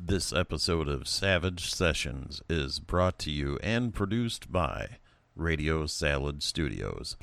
This episode of Savage Sessions is brought to you and produced by Radio Salad Studios.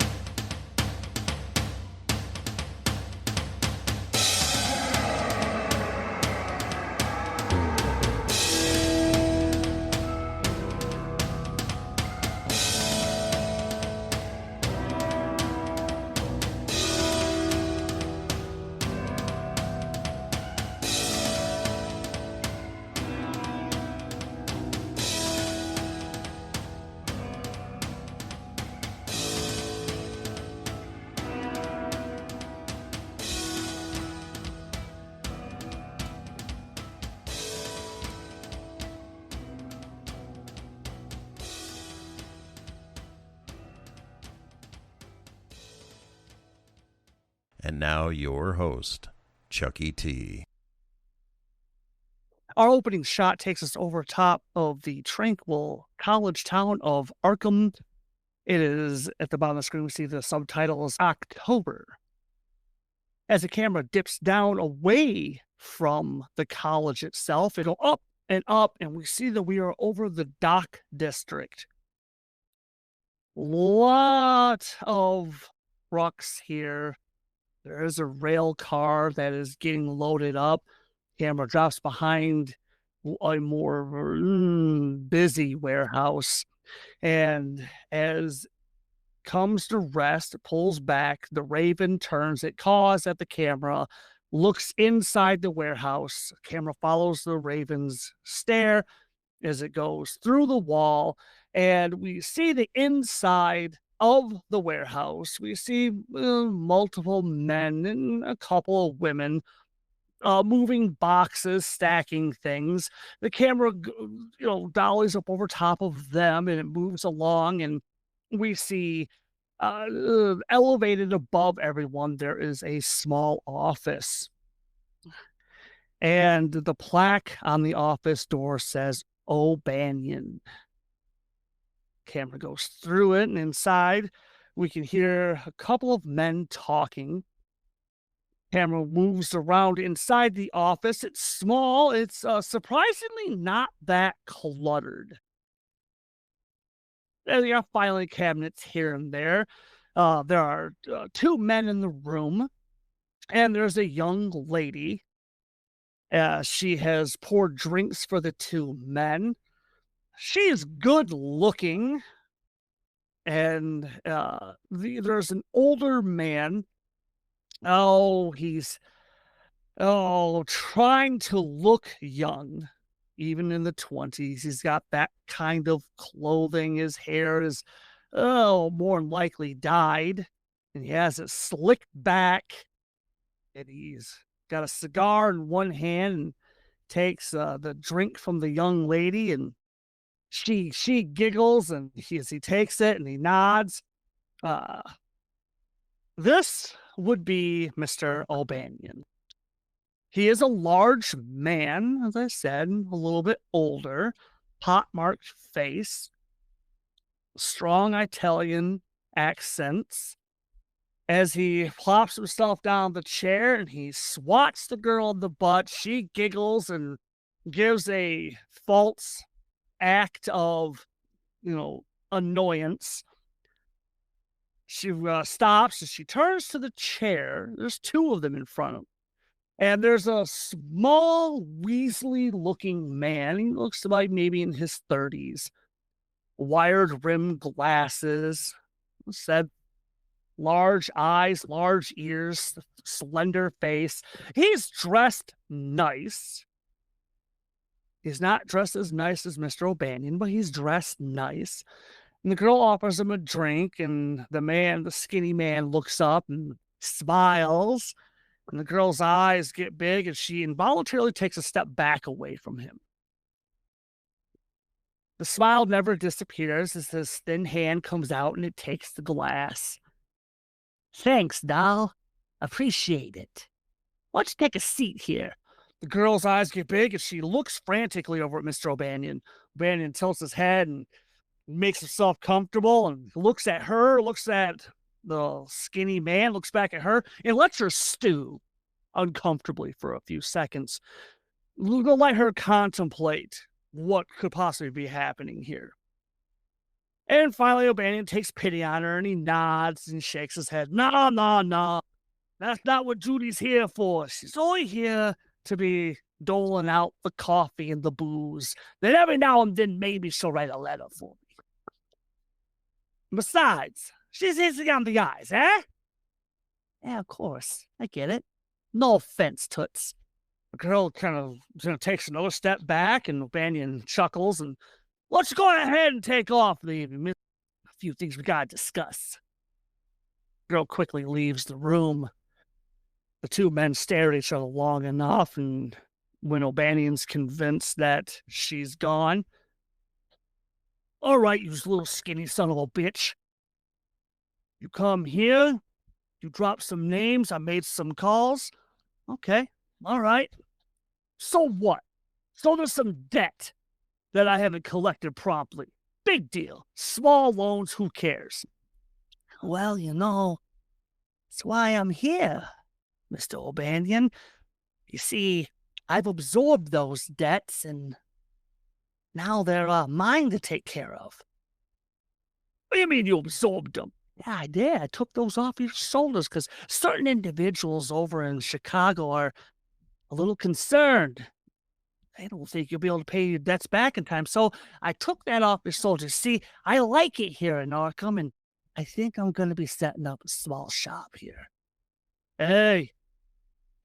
And now your host, Chucky T. Our opening shot takes us over top of the tranquil college town of Arkham. It is at the bottom of the screen. We see the subtitles October. As the camera dips down away from the college itself, it'll up, and we see that we are over the dock district. Lot of trucks here. There is a rail car that is getting loaded up. Camera drops behind a more busy warehouse. And as comes to rest, it pulls back. The Raven turns. It caws at the camera, looks inside the warehouse. Camera follows the Raven's stare as it goes through the wall. And we see the inside of the warehouse. We see multiple men and a couple of women moving boxes, stacking things. The camera, dollies up over top of them, and it moves along, and we see elevated above everyone, there is a small office. And the plaque on the office door says O'Banion. Camera goes through it, and inside we can hear a couple of men talking. Camera moves around inside the office. It's small. It's surprisingly not that cluttered. There are filing cabinets here and there. There are two men in the room, and there's a young lady. She has poured drinks for the two men. She is good looking, and there's an older man. He's trying to look young, even in the 20s. He's got that kind of clothing. His hair is, more than likely dyed, and he has it slicked back, and he's got a cigar in one hand and takes the drink from the young lady, and she giggles, and as he takes it and he nods. This would be Mr. O'Banion. He is a large man, as I said, a little bit older, pockmarked face, strong Italian accents. As he plops himself down the chair and he swats the girl in the butt, she giggles and gives a false act of, annoyance. She stops and she turns to the chair. There's two of them in front of him. And there's a small, weaselly-looking man. He looks like maybe in his 30s. Wired-rimmed glasses. Said large eyes, large ears, slender face. He's dressed nice. He's not dressed as nice as Mr. O'Banion, but he's dressed nice. And the girl offers him a drink, and the skinny man, looks up and smiles. And the girl's eyes get big, and she involuntarily takes a step back away from him. The smile never disappears as this thin hand comes out and it takes the glass. "Thanks, doll. Appreciate it. Why don't you take a seat here?" The girl's eyes get big, and she looks frantically over at Mr. O'Banion. O'Banion tilts his head and makes himself comfortable and looks at her, looks at the skinny man, looks back at her, and lets her stew uncomfortably for a few seconds. We'll let her contemplate what could possibly be happening here. And finally, O'Banion takes pity on her and he nods and shakes his head. No, no, no. That's not what Judy's here for. She's only here to be doling out the coffee and the booze. Then every now and then, maybe she'll write a letter for me. Besides, she's easy on the eyes, eh? Yeah, of course. I get it. No offense, Toots. The girl kind of takes another step back, and O'Banion chuckles and let's go ahead and take off. A few things we gotta discuss. The girl quickly leaves the room. The two men stare at each other long enough, and when O'Banion's convinced that she's gone, all right, you little skinny son of a bitch. You come here, you drop some names, I made some calls. Okay, all right. So what? So there's some debt that I haven't collected promptly. Big deal. Small loans, who cares? Well, that's why I'm here, Mr. O'Banion. You see, I've absorbed those debts, and now they're mine to take care of. What do you mean you absorbed them? Yeah, I did. I took those off your shoulders because certain individuals over in Chicago are a little concerned. They don't think you'll be able to pay your debts back in time. So I took that off your shoulders. See, I like it here in Arkham, and I think I'm going to be setting up a small shop here. Hey,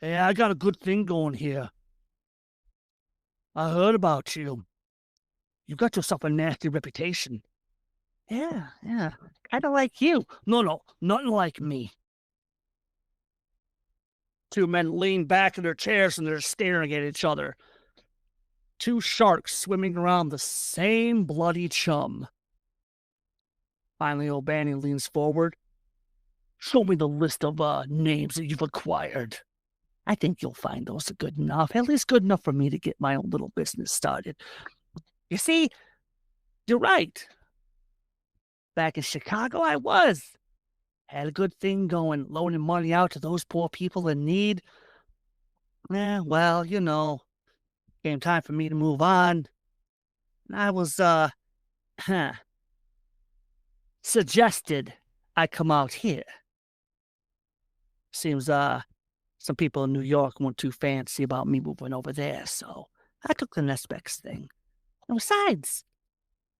I got a good thing going here. I heard about you. You got yourself a nasty reputation. Yeah. Kind of like you. No, nothing like me. Two men lean back in their chairs and they're staring at each other. Two sharks swimming around the same bloody chum. Finally, O'Banion leans forward. Show me the list of names that you've acquired. I think you'll find those are good enough, at least good enough for me to get my own little business started. You see, you're right. Back in Chicago, I had a good thing going, loaning money out to those poor people in need. Well, came time for me to move on. And I was, suggested I come out here. Seems, some people in New York weren't too fancy about me moving over there, so I took the next best thing. And besides,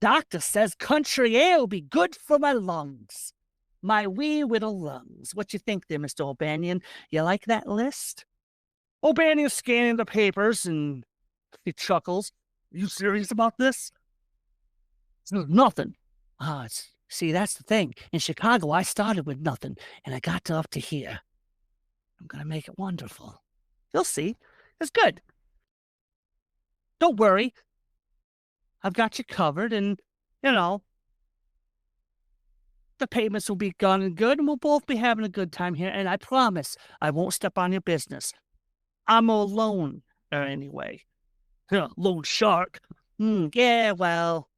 doctor says country air will be good for my lungs. My wee little lungs. What you think there, Mr. O'Banion? You like that list? O'Banion's scanning the papers and he chuckles. Are you serious about this? Nothing. See, that's the thing. In Chicago, I started with nothing, and I got up to here. I'm going to make it wonderful. You'll see. It's good. Don't worry. I've got you covered, and, the payments will be gone and good, and we'll both be having a good time here, and I promise I won't step on your business. I'm a loan, anyway. Loan shark. Yeah, well,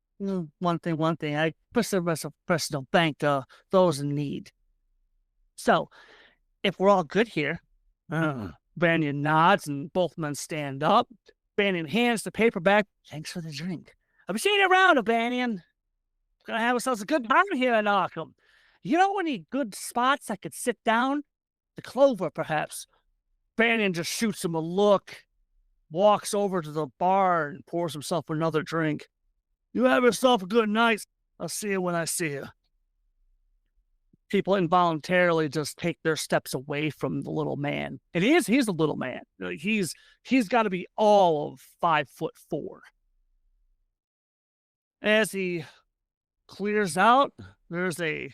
one thing. I preserve a personal bank to those in need. So, if we're all good here, Banyan nods and both men stand up. Banyan hands the paper back. Thanks for the drink. I'll be seeing you around, O'Banion. Gonna have ourselves a good time here in Arkham. You know any good spots I could sit down? The Clover, perhaps. Banyan just shoots him a look, walks over to the bar and pours himself another drink. You have yourself a good night. I'll see you when I see you. People involuntarily just take their steps away from the little man. And he's a little man. He's got to be all of 5'4". As he clears out, there's a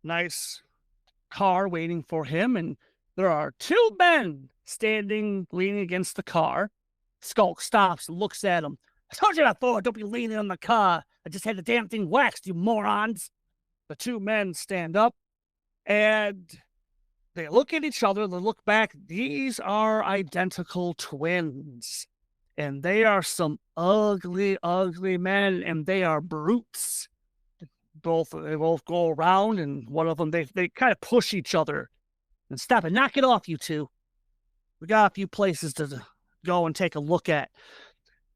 nice car waiting for him, and there are two men standing, leaning against the car. Skulk stops and looks at him. I told you before, don't be leaning on the car. I just had the damn thing waxed, you morons. The two men stand up, and they look at each other, they look back. These are identical twins, and they are some ugly, ugly men, and they are brutes. They both go around, and one of them, they kind of push each other. And stop it, knock it off, you two. We got a few places to go and take a look at.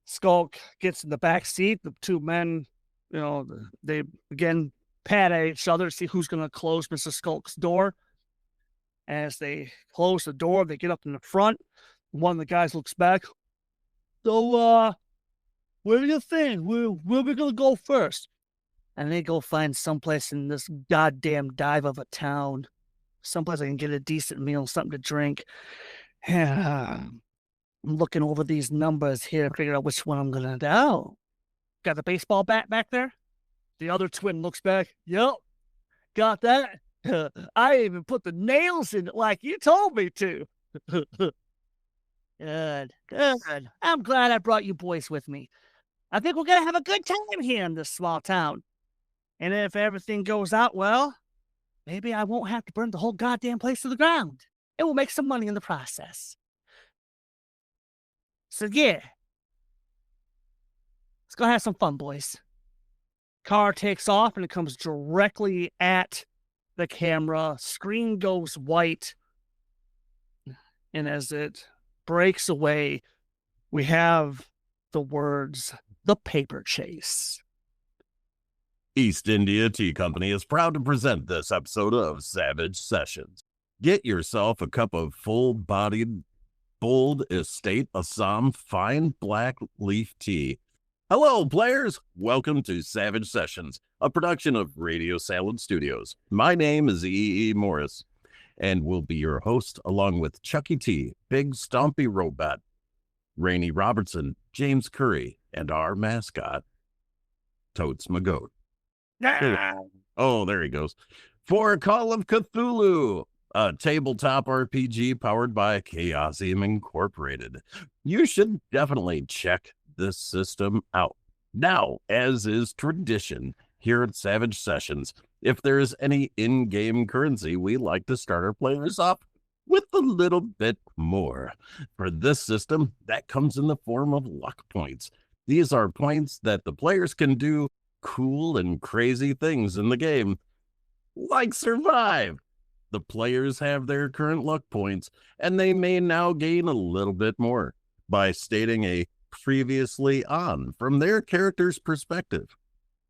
Skulk gets in the back seat. The two men, they again pat at each other to see who's going to close Mr. Skulk's door. As they close the door, they get up in the front. One of the guys looks back. So, where do you think? Where we going to go first? And they go find someplace in this goddamn dive of a town. Someplace I can get a decent meal, something to drink. I'm looking over these numbers here to figure out which one I'm going to do. Oh, got the baseball bat back there? The other twin looks back. Yep, got that. I even put the nails in it like you told me to. Good. I'm glad I brought you boys with me. I think we're going to have a good time here in this small town. And if everything goes out well, maybe I won't have to burn the whole goddamn place to the ground. And we'll make some money in the process. So yeah, let's go have some fun, boys. Car takes off and it comes directly at the camera. Screen goes white. And as it breaks away, we have the words, "The Paper Chase." East India Tea Company is proud to present this episode of Savage Sessions. Get yourself a cup of full-bodied, bold estate Assam fine black leaf tea. Hello, players. Welcome to Savage Sessions, a production of Radio Salad Studios. My name is E.E. Morris, and will be your host along with Chucky T, Big Stompy Robot, Rainey Robertson, James Curry, and our mascot, Totes McGoat. Oh, there he goes. For Call of Cthulhu, a tabletop RPG powered by Chaosium Incorporated. You should definitely check this system out. Now, as is tradition here at Savage Sessions, if there is any in-game currency, we like to start our players off with a little bit more. For this system, that comes in the form of luck points. These are points that the players can do cool and crazy things in the game, like survive. The players have their current luck points, and they may now gain a little bit more by stating a previously on from their character's perspective.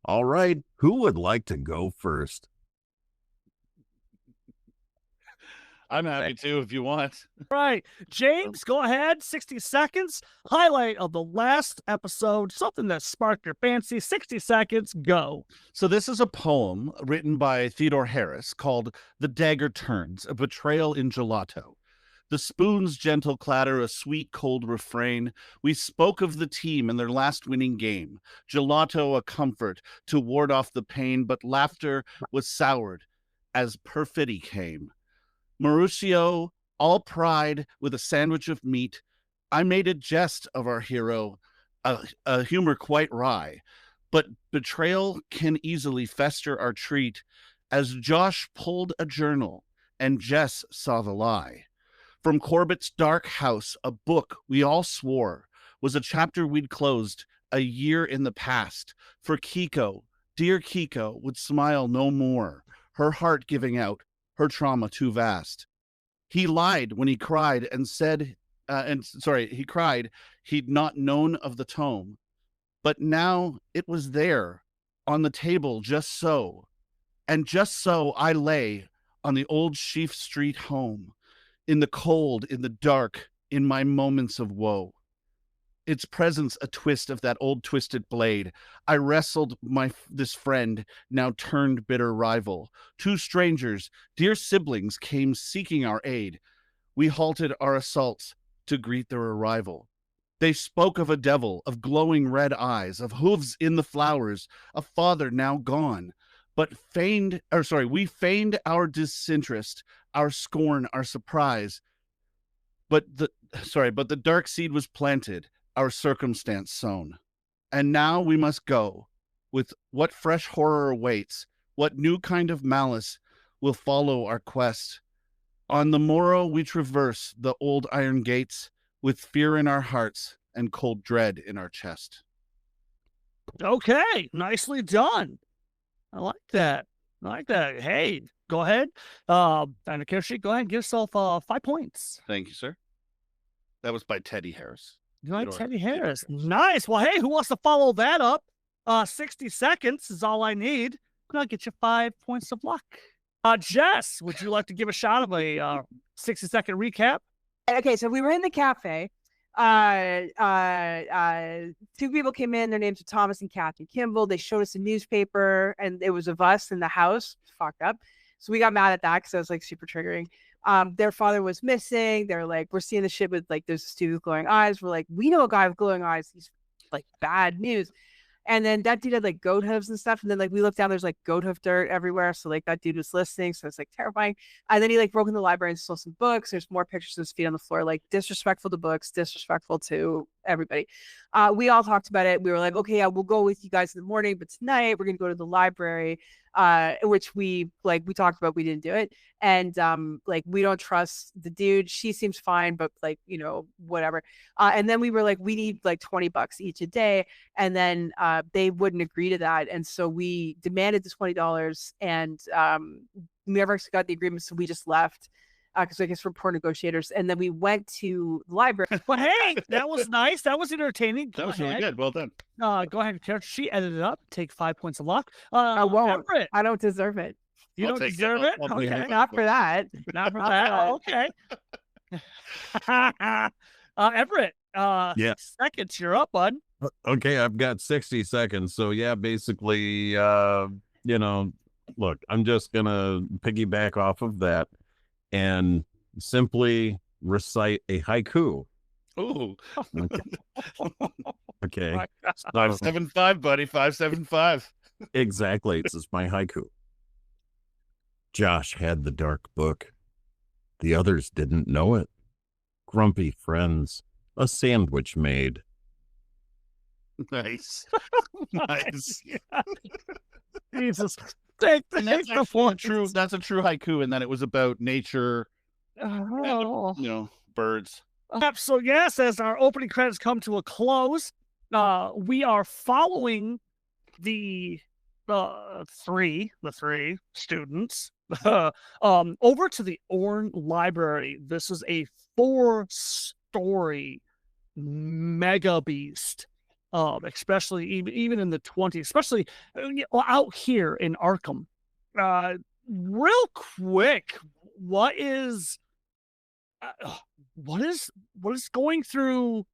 All right, who would like to go first? I'm happy to if you want. Right. James, go ahead. 60 seconds. Highlight of the last episode. Something that sparked your fancy. 60 seconds. Go. So this is a poem written by Theodore Harris called "The Dagger Turns, a Betrayal in Gelato." The spoon's gentle clatter, a sweet, cold refrain. We spoke of the team and their last winning game. Gelato a comfort to ward off the pain, but laughter was soured as perfidy came. Mauricio, all pride with a sandwich of meat. I made a jest of our hero, a humor quite wry. But betrayal can easily fester our treat, as Josh pulled a journal and Jess saw the lie. From Corbett's dark house, a book we all swore was a chapter we'd closed a year in the past. For Kiko, dear Kiko, would smile no more, her heart giving out, her trauma too vast. He lied when he cried and said, he cried he'd not known of the tome. But now it was there on the table just so. And just so I lay on the old Sheaf Street home, in the cold, in the dark, in my moments of woe. Its presence a twist of that old twisted blade. I wrestled this friend, now turned bitter rival. Two strangers, dear siblings, came seeking our aid. We halted our assaults to greet their arrival. They spoke of a devil, of glowing red eyes, of hooves in the flowers, a father now gone. But we feigned our disinterest, our scorn, our surprise. But the dark seed was planted, our circumstance sown. And now we must go, with what fresh horror awaits, what new kind of malice will follow our quest. On the morrow we traverse the old iron gates, with fear in our hearts and cold dread in our chest. Okay, nicely done. I like that. Hey, go ahead. Dr. Kirsch, go ahead and give yourself 5 points. Thank you, sir. That was by Teddy Harris. You like Theodore- Teddy Theodore Harris? Nice. Well, hey, who wants to follow that up? 60 seconds is all I need. I'll get you 5 points of luck. Jess, would you like to give a shot of a 60-second recap? Okay, so we were in the cafe. Two people came in. Their names were Thomas and Kathy Kimball. They showed us a newspaper, and it was of us in the house. Fucked up. So we got mad at that because it was like super triggering. Their father was missing. They're like, we're seeing the shit with like there's a dude with glowing eyes. We're like, we know a guy with glowing eyes. He's like bad news. And then that dude had like goat hooves and stuff. And then like we looked down, there's like goat hoof dirt everywhere. So like that dude was listening. So it's like terrifying. And then he like broke in the library and stole some books. There's more pictures of his feet on the floor, like disrespectful to books, disrespectful to everybody. We all talked about it. We were like, okay, yeah, we'll go with you guys in the morning, but tonight we're gonna go to the library. Which we talked about, we didn't do it. And like we don't trust the dude. She seems fine, but like, you know, whatever. And then we were like, we need like $20 each a day. And then they wouldn't agree to that. And so we demanded the $20 and we never actually got the agreement. So we just left because I guess we're poor negotiators. And then we went to the library. Well, hey, that was nice. That was entertaining. That was really good. Well done. Go ahead, Karen. She edited it up. Take 5 points of luck. I won't. Everett, I don't deserve it. you I'll don't take deserve that. it? I'll Okay. Not for that. Not for that. Okay. Everett, Yeah. seconds, you're up, bud. Okay, I've got 60 seconds. So yeah, basically, you know, look, I'm just gonna piggyback off of that and simply recite a haiku. Ooh. Okay. 575, buddy. 575. Exactly. This is my haiku. Josh had the dark book. The others didn't know it. Grumpy friends, a sandwich made. Nice. Nice. Jesus. Take And that's the actually point. true. That's a true haiku, and that it was about nature, Oh. you know, birds. So yes, as our opening credits come to a close, we are following the three students over to the Orne Library. This is a 4-story mega beast. Especially even in the 20s, especially out here in Arkham. Real quick, what is going through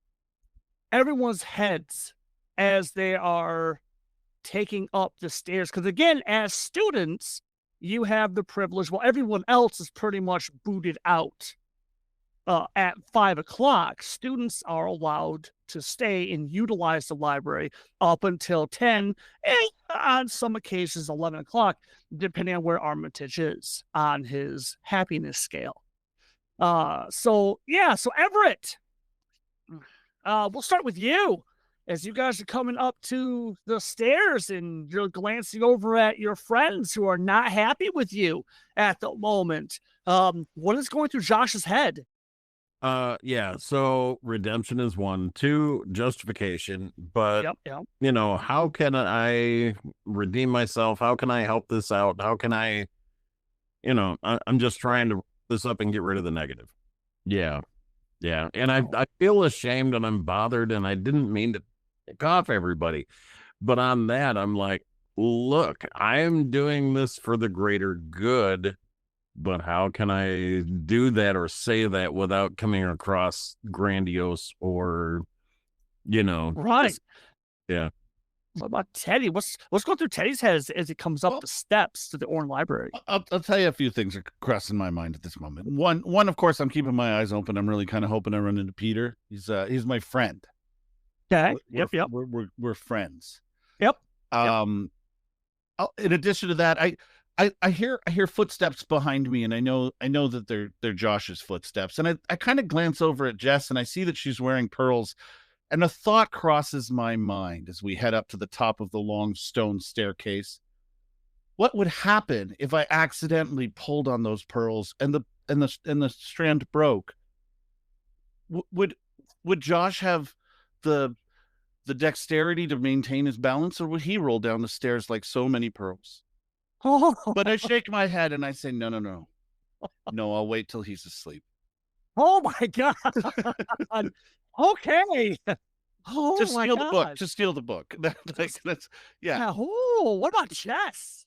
everyone's heads as they are taking up the stairs? Because again, as students, you have the privilege, while everyone else is pretty much booted out. At 5 o'clock, students are allowed to stay and utilize the library up until 10, and on some occasions 11 o'clock, depending on where Armitage is on his happiness scale. So Everett, we'll start with you. As you guys are coming up to the stairs and you're glancing over at your friends who are not happy with you at the moment, what is going through Josh's head? Yeah, so redemption is 1, 2, justification, but Yep. you know, how can I redeem myself? How can I help this out? How can I, you know, I'm just trying to wrap this up and get rid of the negative. Yeah. And I feel ashamed and I'm bothered and I didn't mean to pick off everybody. But on that, I'm like, look, I am doing this for the greater good. But how can I do that or say that without coming across grandiose or, you know? Right. Yeah. What about Teddy? What's going through Teddy's head as he comes up the steps to the Orne Library? I'll tell you a few things are crossing my mind at this moment. One, of course, I'm keeping my eyes open. I'm really kind of hoping I run into Peter. He's my friend. Okay. Yep. Yep. We're friends. Yep. In addition to that, I hear footsteps behind me, and I know that they're Josh's footsteps. And I kind of glance over at Jess, and I see that she's wearing pearls. And a thought crosses my mind as we head up to the top of the long stone staircase. What would happen if I accidentally pulled on those pearls and the strand broke? Would Josh have the dexterity to maintain his balance, or would he roll down the stairs like so many pearls? But I shake my head and I say, no, I'll wait till he's asleep. Oh my god. Okay. Oh Just my steal the book. god. Just steal the book. That's yeah. Yeah. Oh, what about chess?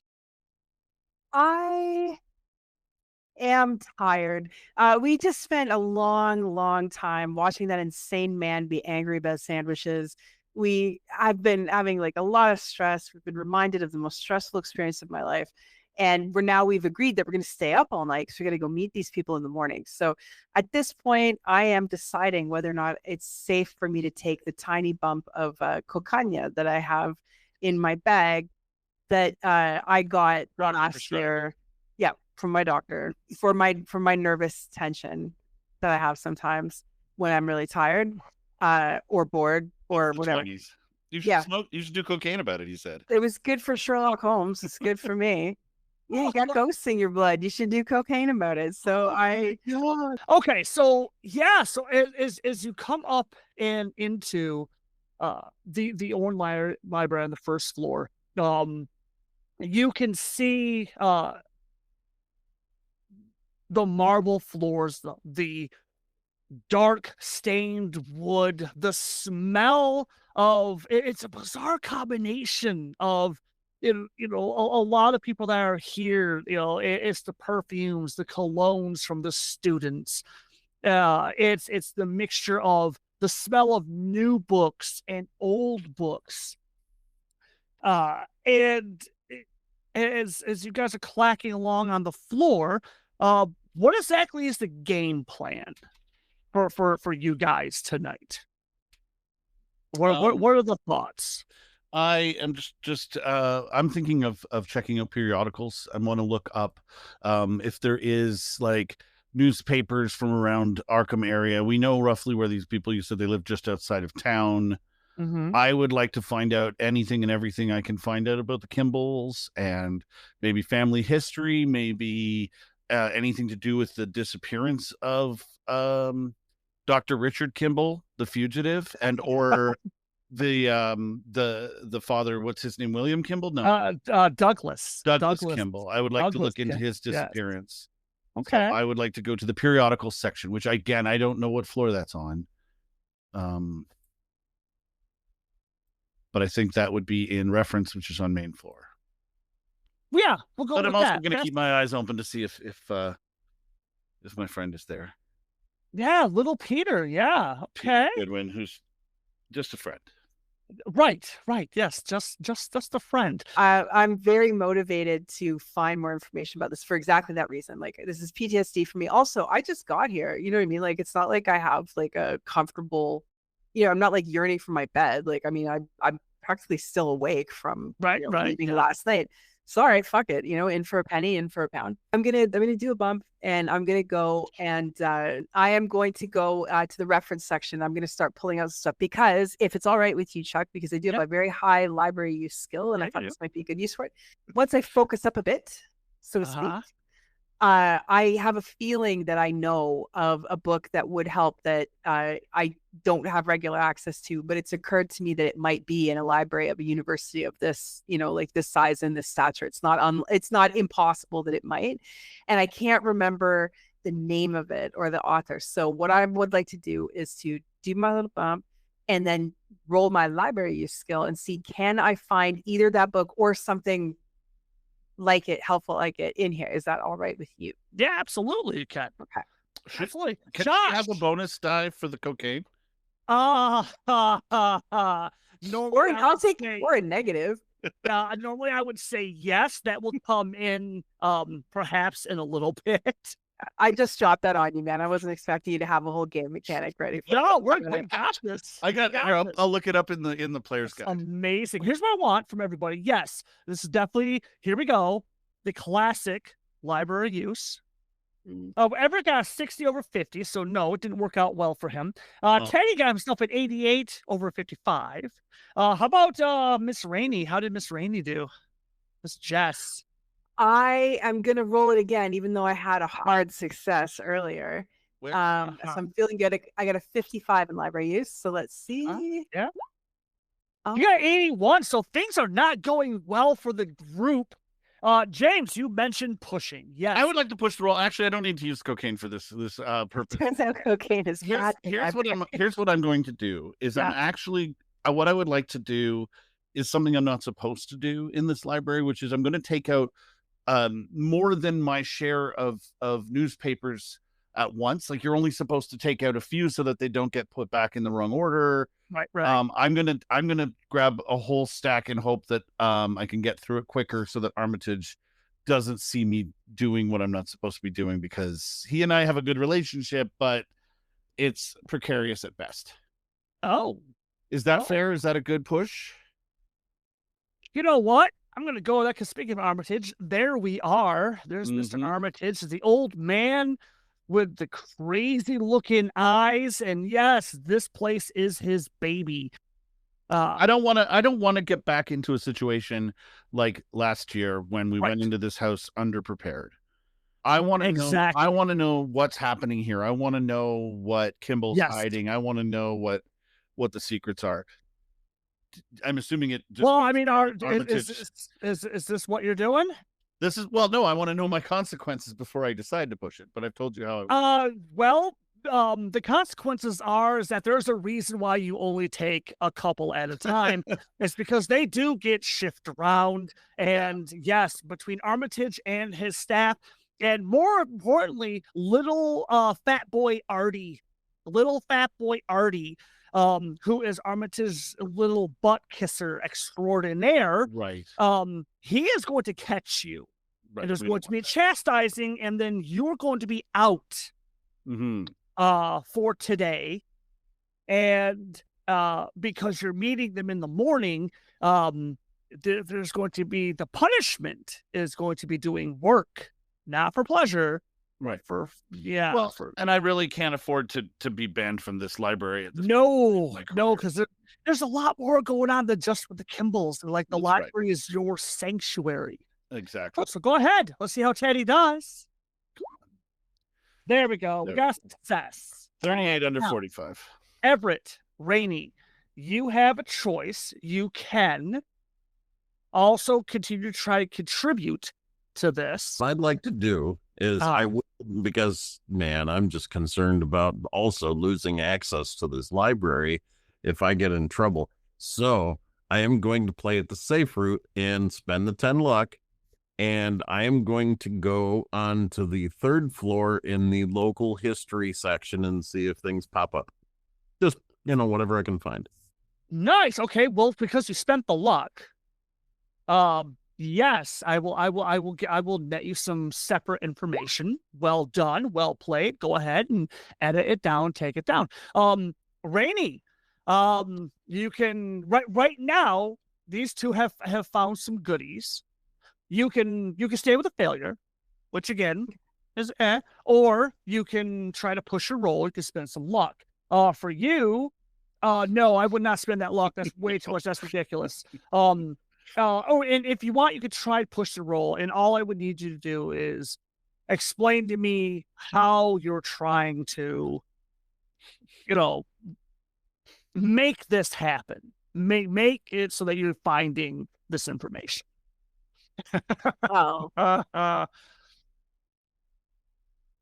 I am tired. We just spent a long time watching that insane man be angry about sandwiches. I've been having like a lot of stress. We've been reminded of the most stressful experience of my life. And we've agreed that we're going to stay up all night because we're going to go meet these people in the morning. So at this point, I am deciding whether or not it's safe for me to take the tiny bump of cocaine that I have in my bag that I got last year. Yeah, from my doctor for my nervous tension that I have sometimes when I'm really tired or bored or whatever. 20s. You should smoke. You should do cocaine about it. He said it was good for Sherlock Holmes. It's good for me. Yeah, you got ghosts in your blood. You should do cocaine about it. So Okay, so yeah, so as you come up and into the Orn library on the first floor, you can see the marble floors, the dark stained wood, the smell of it's a bizarre combination of a lot of people that are here, it's the perfumes, the colognes from the students. It's the mixture of the smell of new books and old books. And as you guys are clacking along on the floor, what exactly is the game plan for you guys tonight? What are the thoughts? I am just I'm thinking of checking out periodicals. I want to look up if there is like newspapers from around Arkham area. We know roughly where these people, you said they live just outside of town. Mm-hmm. I would like to find out anything and everything I can find out about the Kimballs and maybe family history, maybe anything to do with the disappearance of Dr. Richard Kimball, the fugitive, and or the father, what's his name, William Kimball? No, Douglas Kimball. I would like to look into his disappearance. Yes. Okay. So I would like to go to the periodical section, which again I don't know what floor that's on. But I think that would be in reference, which is on main floor. Yeah, we'll go. But with I'm also that. going to keep my eyes open to see if my friend is there. Yeah, little Peter. Yeah. Okay. Goodwin, who's just a friend. Right. Yes, just a friend. I'm very motivated to find more information about this for exactly that reason. Like, this is PTSD for me. Also, I just got here. You know what I mean? Like, it's not like I have like a comfortable, I'm not like yearning for my bed. Like, I mean, I'm practically still awake from leaving last night. So, all right, fuck it. In for a penny, in for a pound. I'm gonna do a bump, and I'm gonna go, and I am going to go to the reference section. I'm gonna start pulling out stuff because if it's all right with you, Chuck, because I do have a very high library use skill, and I thought this might be a good use for it. Once I focus up a bit, so to speak, I have a feeling that I know of a book that would help that I don't have regular access to, but it's occurred to me that it might be in a library of a university of this, like this size and this stature. It's not impossible that it might. And I can't remember the name of it or the author. So what I would like to do is to do my little bump and then roll my library use skill and see, can I find either that book or something helpful like it in here. Is that all right with you? Yeah, absolutely, you can. Okay. Absolutely. Can you have a bonus die for the cocaine? No, or a negative. Normally I would say yes. That will come in perhaps in a little bit. I just dropped that on you, man. I wasn't expecting you to have a whole game mechanic ready. We got this. I'll look it up in the player's guide. Amazing. Here's what I want from everybody. Yes, this is definitely, here we go, the classic library use. Everett got a 60 over 50, so no, it didn't work out well for him. Teddy got himself an 88 over 55. How about Miss Rainey? How did Miss Rainey do? Miss Jess? I am going to roll it again, even though I had a hard success earlier. So I'm feeling good. I got a 55 in library use. So let's see. Yeah. You got 81. So things are not going well for the group. James, you mentioned pushing. Yes. I would like to push the roll. Actually, I don't need to use cocaine for this purpose. Turns out cocaine is bad. Here's what I'm going to do is I'm Yeah. actually what I would like to do is something I'm not supposed to do in this library, which is I'm going to take out more than my share of newspapers at once. Like, you're only supposed to take out a few so that they don't get put back in the wrong order. Right. I'm gonna grab a whole stack and hope that I can get through it quicker so that Armitage doesn't see me doing what I'm not supposed to be doing, because he and I have a good relationship, but it's precarious at best. Oh, Is that fair? Is that a good push? you know what? I'm going to go with that because speaking of Armitage, there we are. There's Mr. Armitage, the old man with the crazy looking eyes. And yes, this place is his baby. I don't want to get back into a situation like last year when we went into this house underprepared. I want to know. I want to know what's happening here. I want to know what Kimball's hiding. I want to know what the secrets are. I'm assuming it. Just I mean, is this what you're doing? This is no. I want to know my consequences before I decide to push it. But I've told you how. The consequences is that there's a reason why you only take a couple at a time. It's because they do get shifted around, and yes, between Armitage and his staff, and more importantly, little fat boy Artie, who is Armitage's little butt kisser extraordinaire. Right. He is going to catch you. Right. And there's going to be chastising, and then you're going to be out for today. And because you're meeting them in the morning, there's going to be the punishment is going to be doing work, not for pleasure. Right. And I really can't afford to be banned from this library. No, because there's a lot more going on than just with the Kimballs. Like, the library is your sanctuary. Exactly. So go ahead. Let's see how Teddy does. There we go. We got success. 38 under 45. Everett, Rainey, you have a choice. You can also continue to try to contribute to this. What I'd like to do is because, man, I'm just concerned about also losing access to this library if I get in trouble. So I am going to play it the safe route and spend the 10 luck. And I am going to go on to the 3rd floor in the local history section and see if things pop up. Just, whatever I can find. Nice. Okay. Well, because you spent the luck. Yes, I will net you some separate information. Well done, well played. Go ahead and edit it down, take it down. Rainey, you can right now, these two have found some goodies. You can stay with a failure, which again is or you can try to push a roll. You can spend some luck. For you, no, I would not spend that luck. That's way too much. That's ridiculous. And if you want, you could try to push the roll. And all I would need you to do is explain to me how you're trying to, make this happen. Make it so that you're finding this information.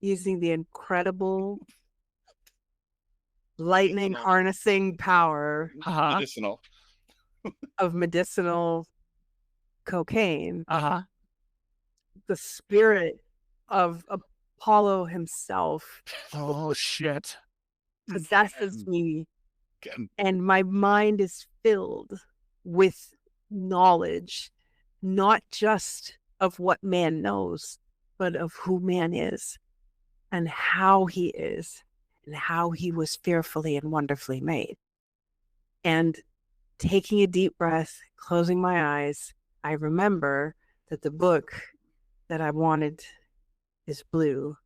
Using the incredible lightning harnessing power of medicinal cocaine, the spirit of Apollo himself possesses me, and my mind is filled with knowledge, not just of what man knows, but of who man is and how he is and how he was fearfully and wonderfully made. And taking a deep breath, closing my eyes, I remember that the book that I wanted is blue.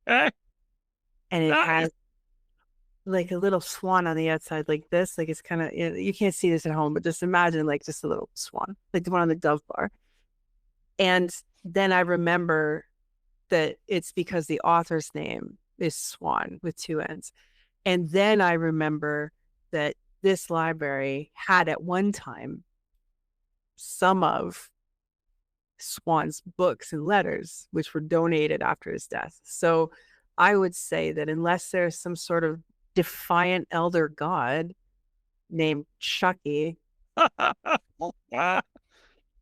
And it has like a little swan on the outside, like this. Like, it's kind of, you can't see this at home, but just imagine like just a little swan, like the one on the Dove bar. And then I remember that it's because the author's name is Swan with 2 N's. And then I remember that this library had at one time some of Swan's books and letters, which were donated after his death. So I would say that unless there's some sort of defiant elder god named Chucky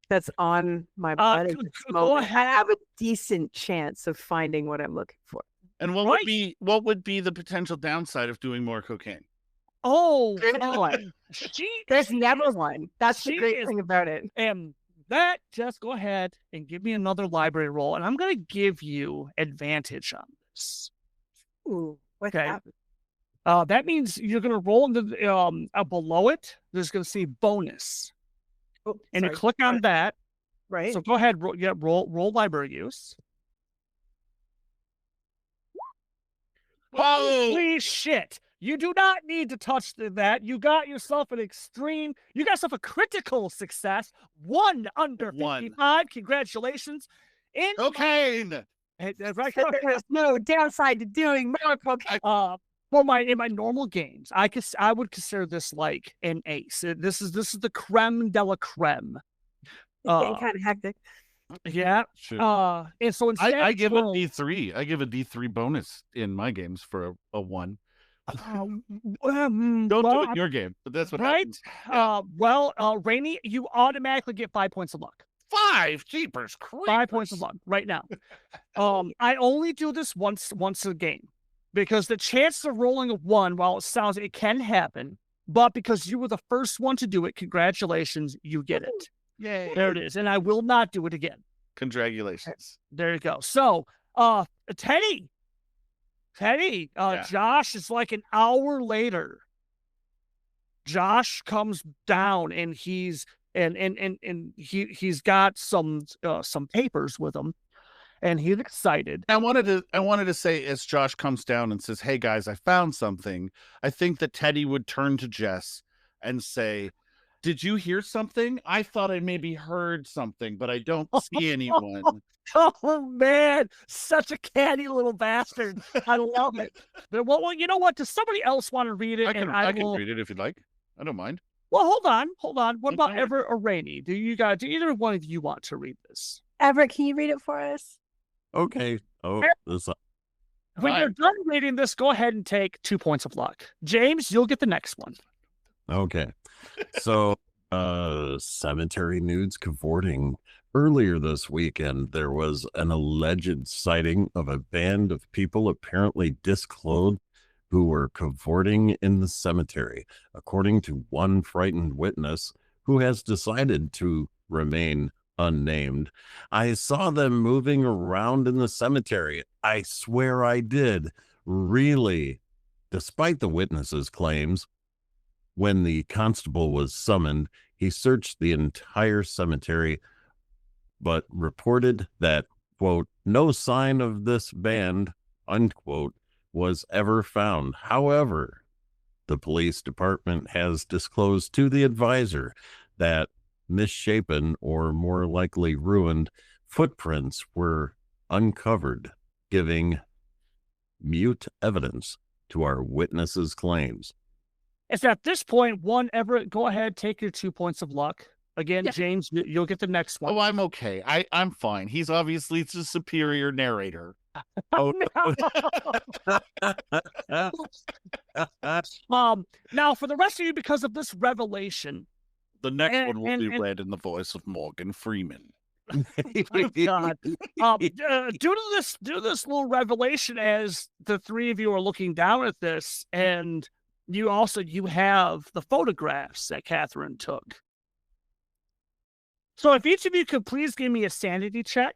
that's on my butt at this moment, I have a decent chance of finding what I'm looking for. And what would be the potential downside of doing more cocaine? Oh, There's never one. There's never one. That's the great thing about it. And that, just go ahead and give me another library roll, and I'm going to give you advantage on this. Ooh, what's Okay. that? That means you're going to roll into below it. There's going to say bonus, and you click on that. Right. So go ahead, roll library use. Holy shit! You do not need to touch that. You got yourself you got yourself a critical success. 1 under 55. Congratulations. Cocaine. There's no downside to doing more cocaine. In my normal games, I would consider this like an ace. This is the creme de la creme. It's getting kind of hectic. Yeah. Sure. And so instead, I give a D3. I give a D3 bonus in my games for a 1. Don't do it in your game, but that's what happens. Rainey, you automatically get 5 points of luck. 5 jeepers creepers. 5 points of luck right now. I only do this once a game because the chances of rolling a 1, while it can happen, but because you were the first one to do it, congratulations, you get it. Yay. There it is, and I will not do it again. Congratulations. There you go. So, Teddy, Josh is like an hour later. Josh comes down and he's got some papers with him, and he's excited. I wanted to say, as Josh comes down and says, "Hey guys, I found something," I think that Teddy would turn to Jess and say, "Did you hear something? I thought I maybe heard something, but I don't see anyone." Oh man, such a canny little bastard! I love it. But, well, you know what? Does somebody else want to read it? I can read it if you'd like. I don't mind. Well, hold on. What about Everett or Rainey? Do either one of you want to read this? Everett, can you read it for us? Okay. Oh, when you're done reading this, go ahead and take 2 points of luck. James, you'll get the next one. Okay. So, cemetery nudes cavorting. Earlier this weekend, there was an alleged sighting of a band of people apparently disclothed who were cavorting in the cemetery, according to one frightened witness who has decided to remain unnamed. "I saw them moving around in the cemetery. I swear I did. Really?" Despite the witness's claims, when the constable was summoned, he searched the entire cemetery, but reported that, quote, "no sign of this band," unquote, was ever found. However, the police department has disclosed to the advisor that misshapen, or more likely ruined, footprints were uncovered, giving mute evidence to our witnesses' claims. It's at this point, Everett, go ahead, take your 2 points of luck. Again, James, you'll get the next one. Oh, I'm okay. I'm fine. He's obviously the superior narrator. Oh, no. Now, for the rest of you, because of this revelation, the next one will be read in the voice of Morgan Freeman. Oh, God. Due to this little revelation, as the three of you are looking down at this, and you have the photographs that Catherine took. So if each of you could please give me a sanity check.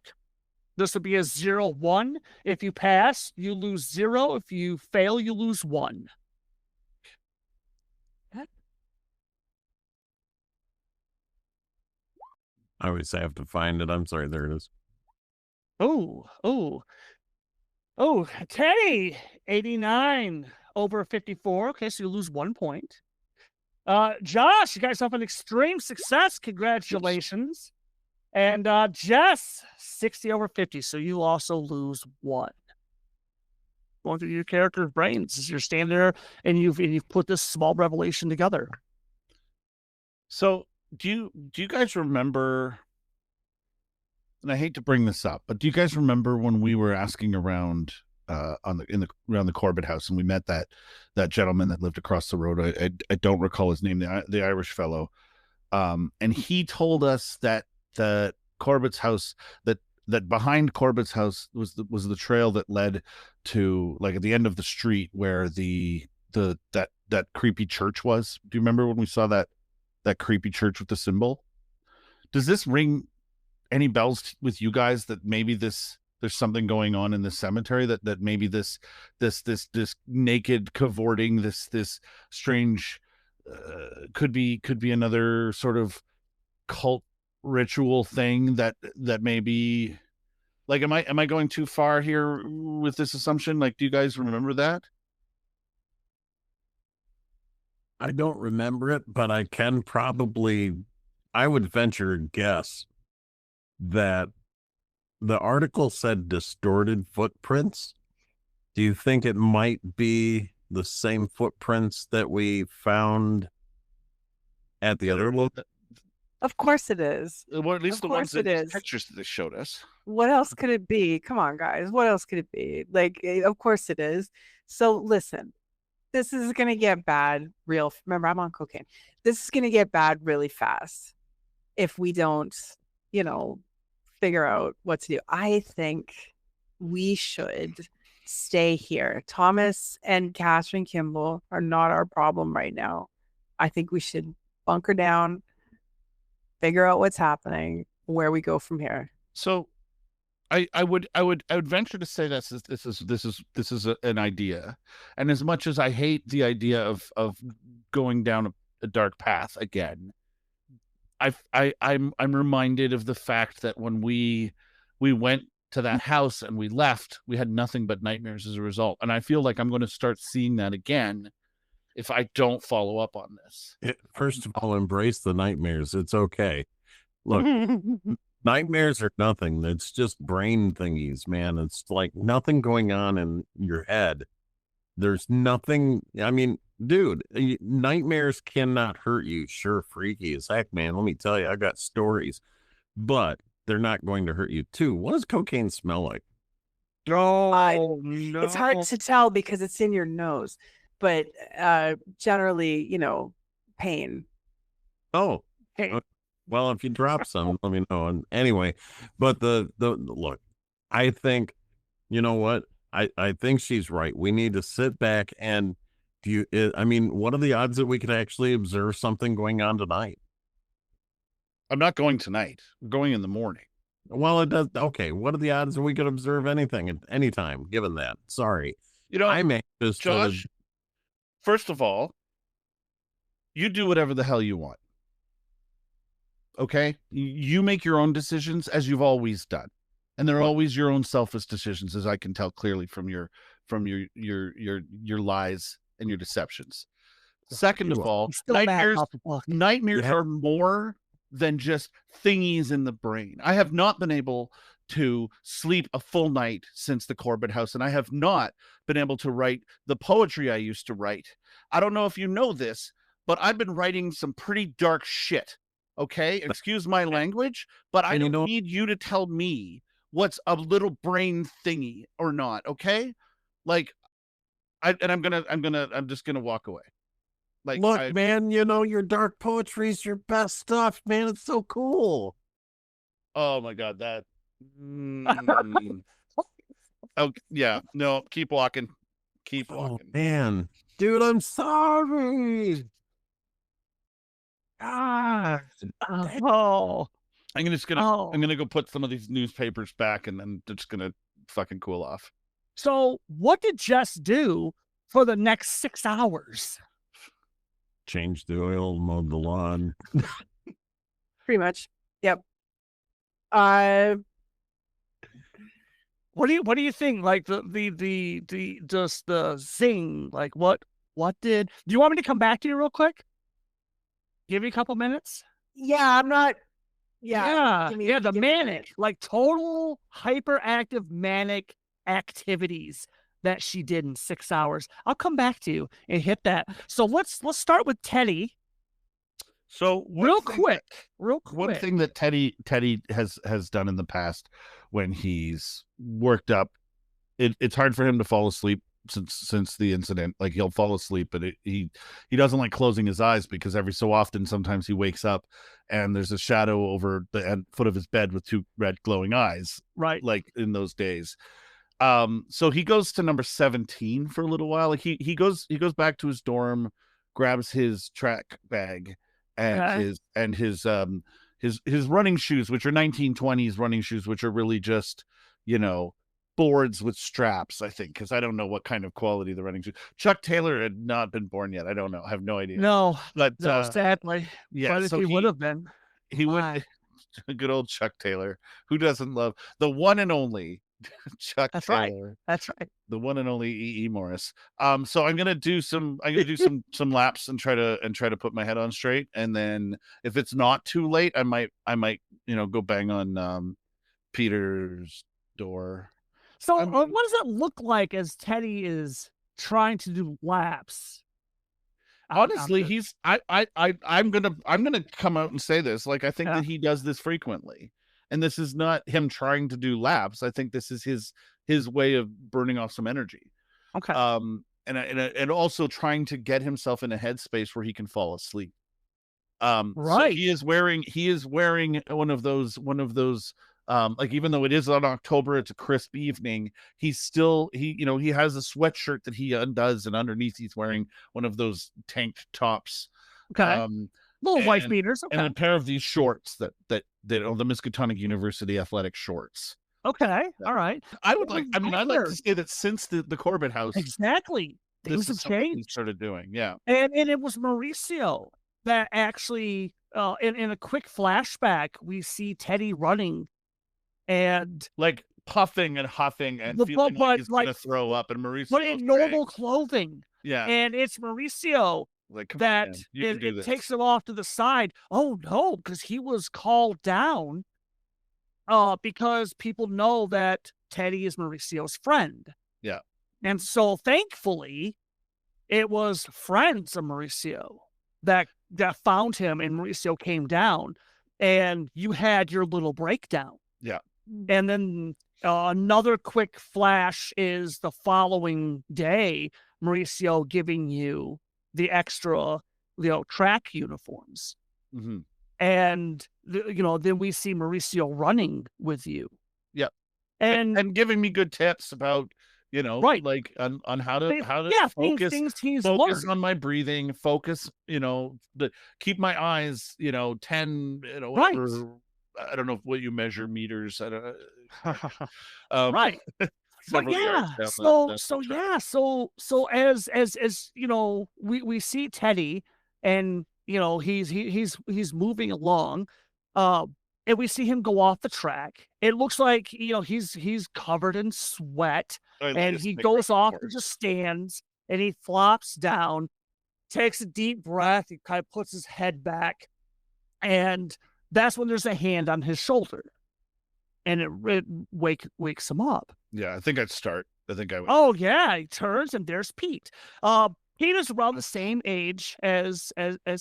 This would be a 0-1. If you pass, you lose 0. If you fail, you lose 1. I always have to find it. I'm sorry. There it is. Oh, Teddy, 89 over 54. Okay, so you lose 1 point. Josh, you got yourself an extreme success. Congratulations. And Jess, 60 over 50. So you also lose 1. Going through your character's brains as you're standing there and you've put this small revelation together. So do you guys remember and I hate to bring this up, but do you guys remember when we were asking around around the Corbett house, and we met that gentleman that lived across the road? I don't recall his name, the Irish fellow, and he told us that the Corbett's house, that behind Corbett's house was the trail that led to, like, at the end of the street where that creepy church was. Do you remember when we saw that creepy church with the symbol? Does this ring any bells with you guys, that maybe there's something going on in this cemetery, that maybe this naked cavorting, this strange could be another sort of cult ritual thing that maybe, like, am I going too far here with this assumption? Like, do you guys remember that? I don't remember it, but I would venture a guess that the article said distorted footprints. Do you think it might be the same footprints that we found at the other location? Of course it is. Well, at least Of the ones course it that is. pictures that they showed us. What else could it be? Come on, guys. What else could it be? Like, of course it is. So listen, this is going to get bad remember, I'm on cocaine. This is going to get bad really fast if we don't, figure out what to do. I think we should stay here. Thomas and Catherine Kimball are not our problem right now. I think we should bunker down, figure out what's happening, where we go from here. So I would venture to say this is an idea. And as much as I hate the idea of going down a dark path again, I'm reminded of the fact that when we went to that house and we left, we had nothing but nightmares as a result. And I feel like I'm going to start seeing that again if I don't follow up on this. First of all, embrace the nightmares. It's okay. Look, nightmares are nothing. It's just brain thingies, man. It's like nothing going on in your head. There's nothing. I mean, dude, nightmares cannot hurt you. Sure, freaky as heck, man. Let me tell you, I got stories, but they're not going to hurt you too. What does cocaine smell like? Oh, no. It's hard to tell because it's in your nose, but generally, pain. Oh, Hey. well, if you drop some, let me know. And anyway, but the look, I think, you know what? I think she's right. We need to sit back and what are the odds that we could actually observe something going on tonight? I'm not going tonight. We're going in the morning. Well, it does. Okay. What are the odds that we could observe anything at any time, given that? Sorry. I'm anxious. Josh, first of all, you do whatever the hell you want. Okay? You make your own decisions, as you've always done. And they're always your own selfish decisions, as I can tell clearly from your lies and your deceptions. Second of all, nightmares are more than just thingies in the brain. I have not been able to sleep a full night since the Corbett house, and I have not been able to write the poetry I used to write. I don't know if you know this, but I've been writing some pretty dark shit. Okay? Excuse my language, but I don't need you to tell me what's a little brain thingy or not. Okay? Like, I'm just gonna walk away. Like, look, man, your dark poetry is your best stuff, man. It's so cool. Oh my God, that. Oh yeah, no, keep walking. Keep walking. Oh, man, dude, I'm sorry. Ah, oh, I'm gonna go put some of these newspapers back, and then just gonna fucking cool off. So what did Jess do for the next 6 hours? Change the oil, mow the lawn. Pretty much. Yep. What do you think? Like just the zing, like what do you want me to come back to you real quick? Give you a couple minutes? Yeah, I'm not. Yeah. The manic, like total hyperactive manic activities that she did in 6 hours. I'll come back to you and hit that. So let's start with Teddy. So real quick. One thing that Teddy has done in the past when he's worked up, it's hard for him to fall asleep since the incident. Like, he'll fall asleep, but he doesn't like closing his eyes, because every so often sometimes he wakes up and there's a shadow over the foot of his bed with two red glowing eyes, Right. like in those days. So he goes to number 17 for a little while. Like, he goes back to his dorm, grabs his track bag and his running shoes, which are 1920s running shoes, which are really just, boards with straps, I think, because I don't know what kind of quality the running shoes. Chuck Taylor had not been born yet. I don't know. I have no idea. No, But sadly. yeah, But if so he would have been. he would. Good old Chuck Taylor. Who doesn't love the one and only Chuck That's Taylor? right. That's right. The one and only E.E. Morris. So I'm gonna do some laps and try to put my head on straight, and then if it's not too late, I might go bang on Peter's door. So what does it look like as Teddy is trying to do laps? Honestly, I'm gonna come out and say this. Like, I think that he does this frequently, and this is not him trying to do laps. I think this is his way of burning off some energy. Okay. And also trying to get himself in a headspace where he can fall asleep. Right. So he is wearing one of those like, even though it is on October, it's a crisp evening, he has a sweatshirt that he undoes, and underneath he's wearing one of those tanked tops. Okay. Little wife beaters. Okay. And a pair of these shorts that the Miskatonic University athletic shorts. Okay. All right. I'd like to say that since the Corbett house, exactly, things have changed. He started doing, yeah. And it was Mauricio that actually, in a quick flashback, we see Teddy running and like puffing and huffing and feeling like he's gonna throw up, and Mauricio, but in normal clothing. Yeah. And it's Mauricio that it takes him off to the side. Oh no, because he was called down because people know that Teddy is Mauricio's friend. Yeah. And so thankfully it was friends of Mauricio that found him, and Mauricio came down, and you had your little breakdown. Yeah. And then another quick flash is the following day, Mauricio giving you the extra, track uniforms. Mm-hmm. And, then we see Mauricio running with you. Yep. And giving me good tips about, right, like on how to focus, focus on my breathing, focus, keep my eyes, 10, right. I don't know what you measure meters. I don't right. But yeah, so as we see Teddy, and he's moving along, and we see him go off the track. It looks like he's covered in sweat, and he goes off to the stands, and he flops down, takes a deep breath, he kind of puts his head back, and that's when there's a hand on his shoulder, and it wakes him up. Yeah, I think I'd start. I think I would. Oh yeah, he turns, and there's Pete. Pete is around the same age as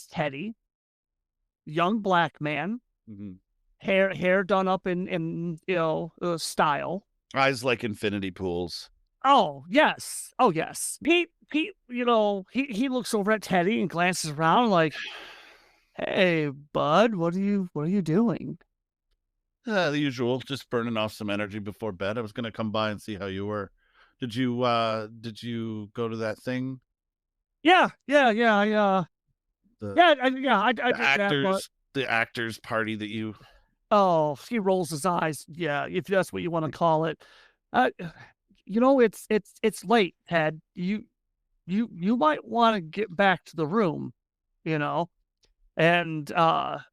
Teddy. Young black man, mm-hmm. hair done up in style. Eyes like infinity pools. Oh yes. Pete, he looks over at Teddy and glances around like, "Hey, bud, what are you doing?" The usual, just burning off some energy before bed. I was gonna come by and see how you were. Did you go to that thing? Yeah. I did actors, that, the actors party that you. Oh, he rolls his eyes. Yeah, if that's what you want to call it. It's late, Ted. You might want to get back to the room, and because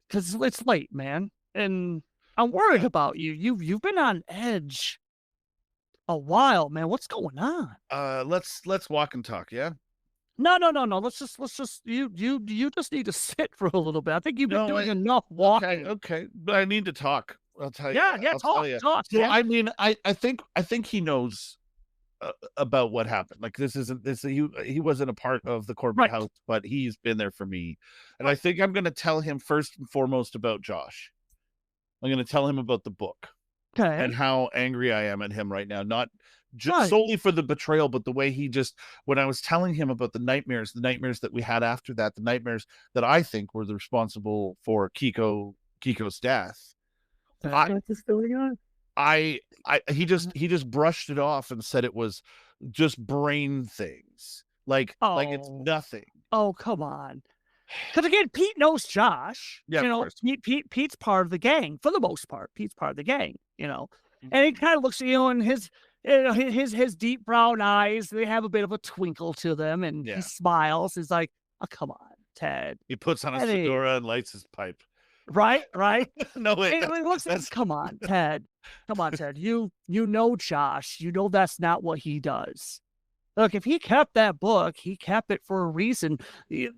it's late, man, and I'm worried about you. You've been on edge a while, man. What's going on? Let's walk and talk. Yeah. No. Let's just you just need to sit for a little bit. I think you've been doing enough walking. Okay, but I need to talk. I'll tell you. Yeah, talk. Well, Yeah. I mean, I think he knows about what happened. Like this isn't this he wasn't a part of the corporate house, but he's been there for me. And I think I'm going to tell him first and foremost about Josh. I'm going to tell him about the book and how angry I am at him right now. Not just solely for the betrayal, but the way he just, when I was telling him about the nightmares that we had after that, the nightmares that I think were the responsible for Kiko's death. He just brushed it off and said it was just brain things. Like it's nothing. Oh, come on. Because again, Pete knows Josh. Yeah, you know, Pete's part of the gang for the most part. Pete's part of the gang, you know. And he kind of looks at you and his deep brown eyes, they have a bit of a twinkle to them, and he smiles. He's like, "Oh, come on, Ted." He puts on a fedora and lights his pipe. Right. No, wait. He looks at him, come on, Ted. Come on, Ted. You know Josh. You know that's not what he does. Look, if he kept that book, he kept it for a reason. He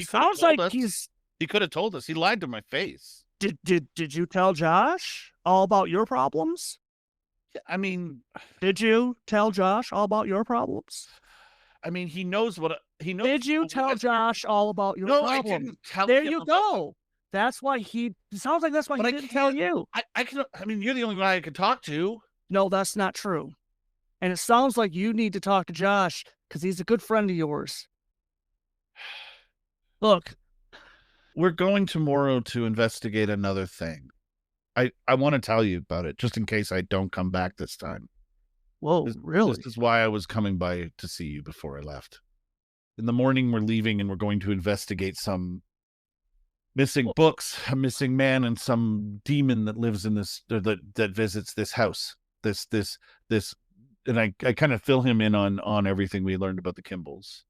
sounds like he could have told us. He lied to my face. Did you tell Josh all about your problems? I mean, did you tell Josh all about your problems? I mean, he knows what he knows. Did you tell Josh all about your problems? I didn't tell there him. You go. That's why it sounds like that's why he didn't tell you. I mean, you're the only guy I could talk to. No, that's not true. And it sounds like you need to talk to Josh because he's a good friend of yours. Look. We're going tomorrow to investigate another thing. I want to tell you about it just in case I don't come back this time. Whoa, really? This is why I was coming by to see you before I left. In the morning, we're leaving and we're going to investigate some missing books, a missing man, and some demon that lives in this, that visits this house. This, and I kind of fill him in on everything we learned about the Kimballs.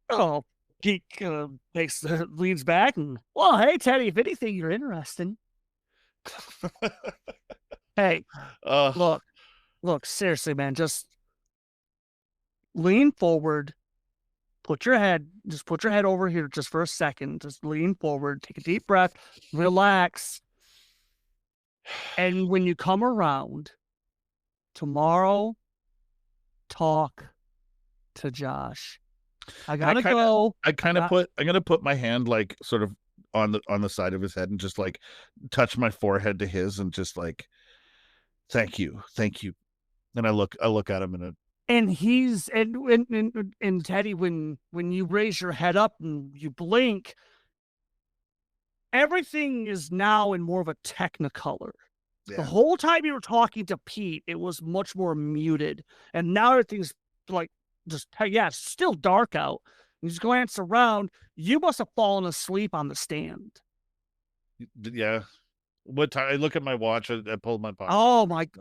Oh, he leans back and, well, hey, Teddy, if anything, you're interested. Hey, look, seriously, man, just lean forward, put your head over here just for a second, just lean forward, take a deep breath, relax. And when you come around tomorrow, talk to Josh. I'm gonna put my hand like sort of on the side of his head and just like touch my forehead to his and just like, thank you. And I look at him and he's and Teddy, when you raise your head up and you blink, everything is now in more of a technicolor. Yeah. The whole time you were talking to Pete, it was much more muted, and now everything's like still dark out. You just glance around. You must have fallen asleep on the stand. Yeah. What time? I look at my watch. I pulled my pocket.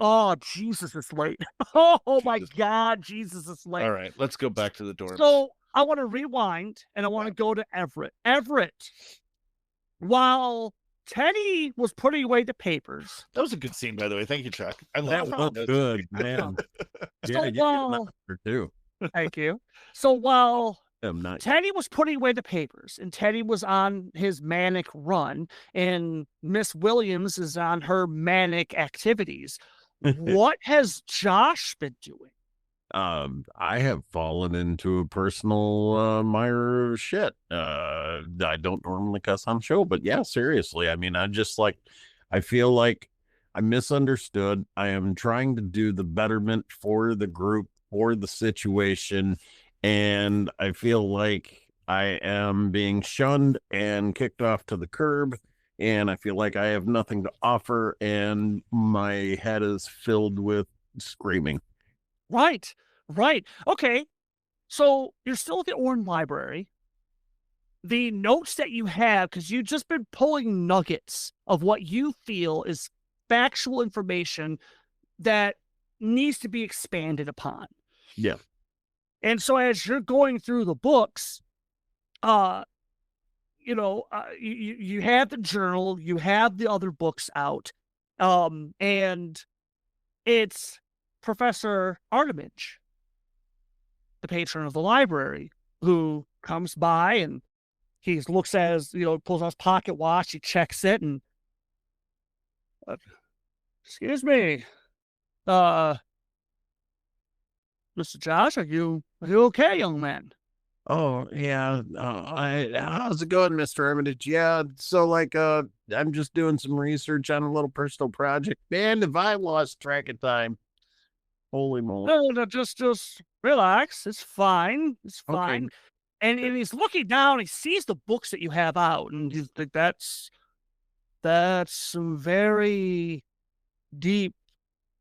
Oh, Jesus, it's late. My God, Jesus, it's late. All right, let's go back to the dorms. So I want to rewind, and I want to go to Everett. Everett, while Teddy was putting away the papers. That was a good scene, by the way. Thank you, Chuck. That was good, man. Too. Thank you. So while Teddy was putting away the papers, and Teddy was on his manic run, and Miss Williams is on her manic activities, what has Josh been doing? I have fallen into a personal mire of shit. I don't normally cuss on show, but yeah, seriously. I mean, I feel like I'm misunderstood. I am trying to do the betterment for the group, for the situation, and I feel like I am being shunned and kicked off to the curb, and I feel like I have nothing to offer, and my head is filled with screaming. Right. Okay. So you're still at the Orne Library. The notes that you have, because you've just been pulling nuggets of what you feel is factual information that needs to be expanded upon. Yeah. And so as you're going through the books, you have the journal, you have the other books out, and it's Professor Artemage, the patron of the library, who comes by and he looks at his, pulls out his pocket watch, he checks it, and excuse me, Mr. Josh, are you okay, young man? Oh, yeah. How's it going, Mr. Armitage? Yeah. So, like, I'm just doing some research on a little personal project. Man, have I lost track of time. Holy moly. No, just relax. It's fine. It's Okay. fine. And he's looking down. He sees the books that you have out, and he's like, that's some very deep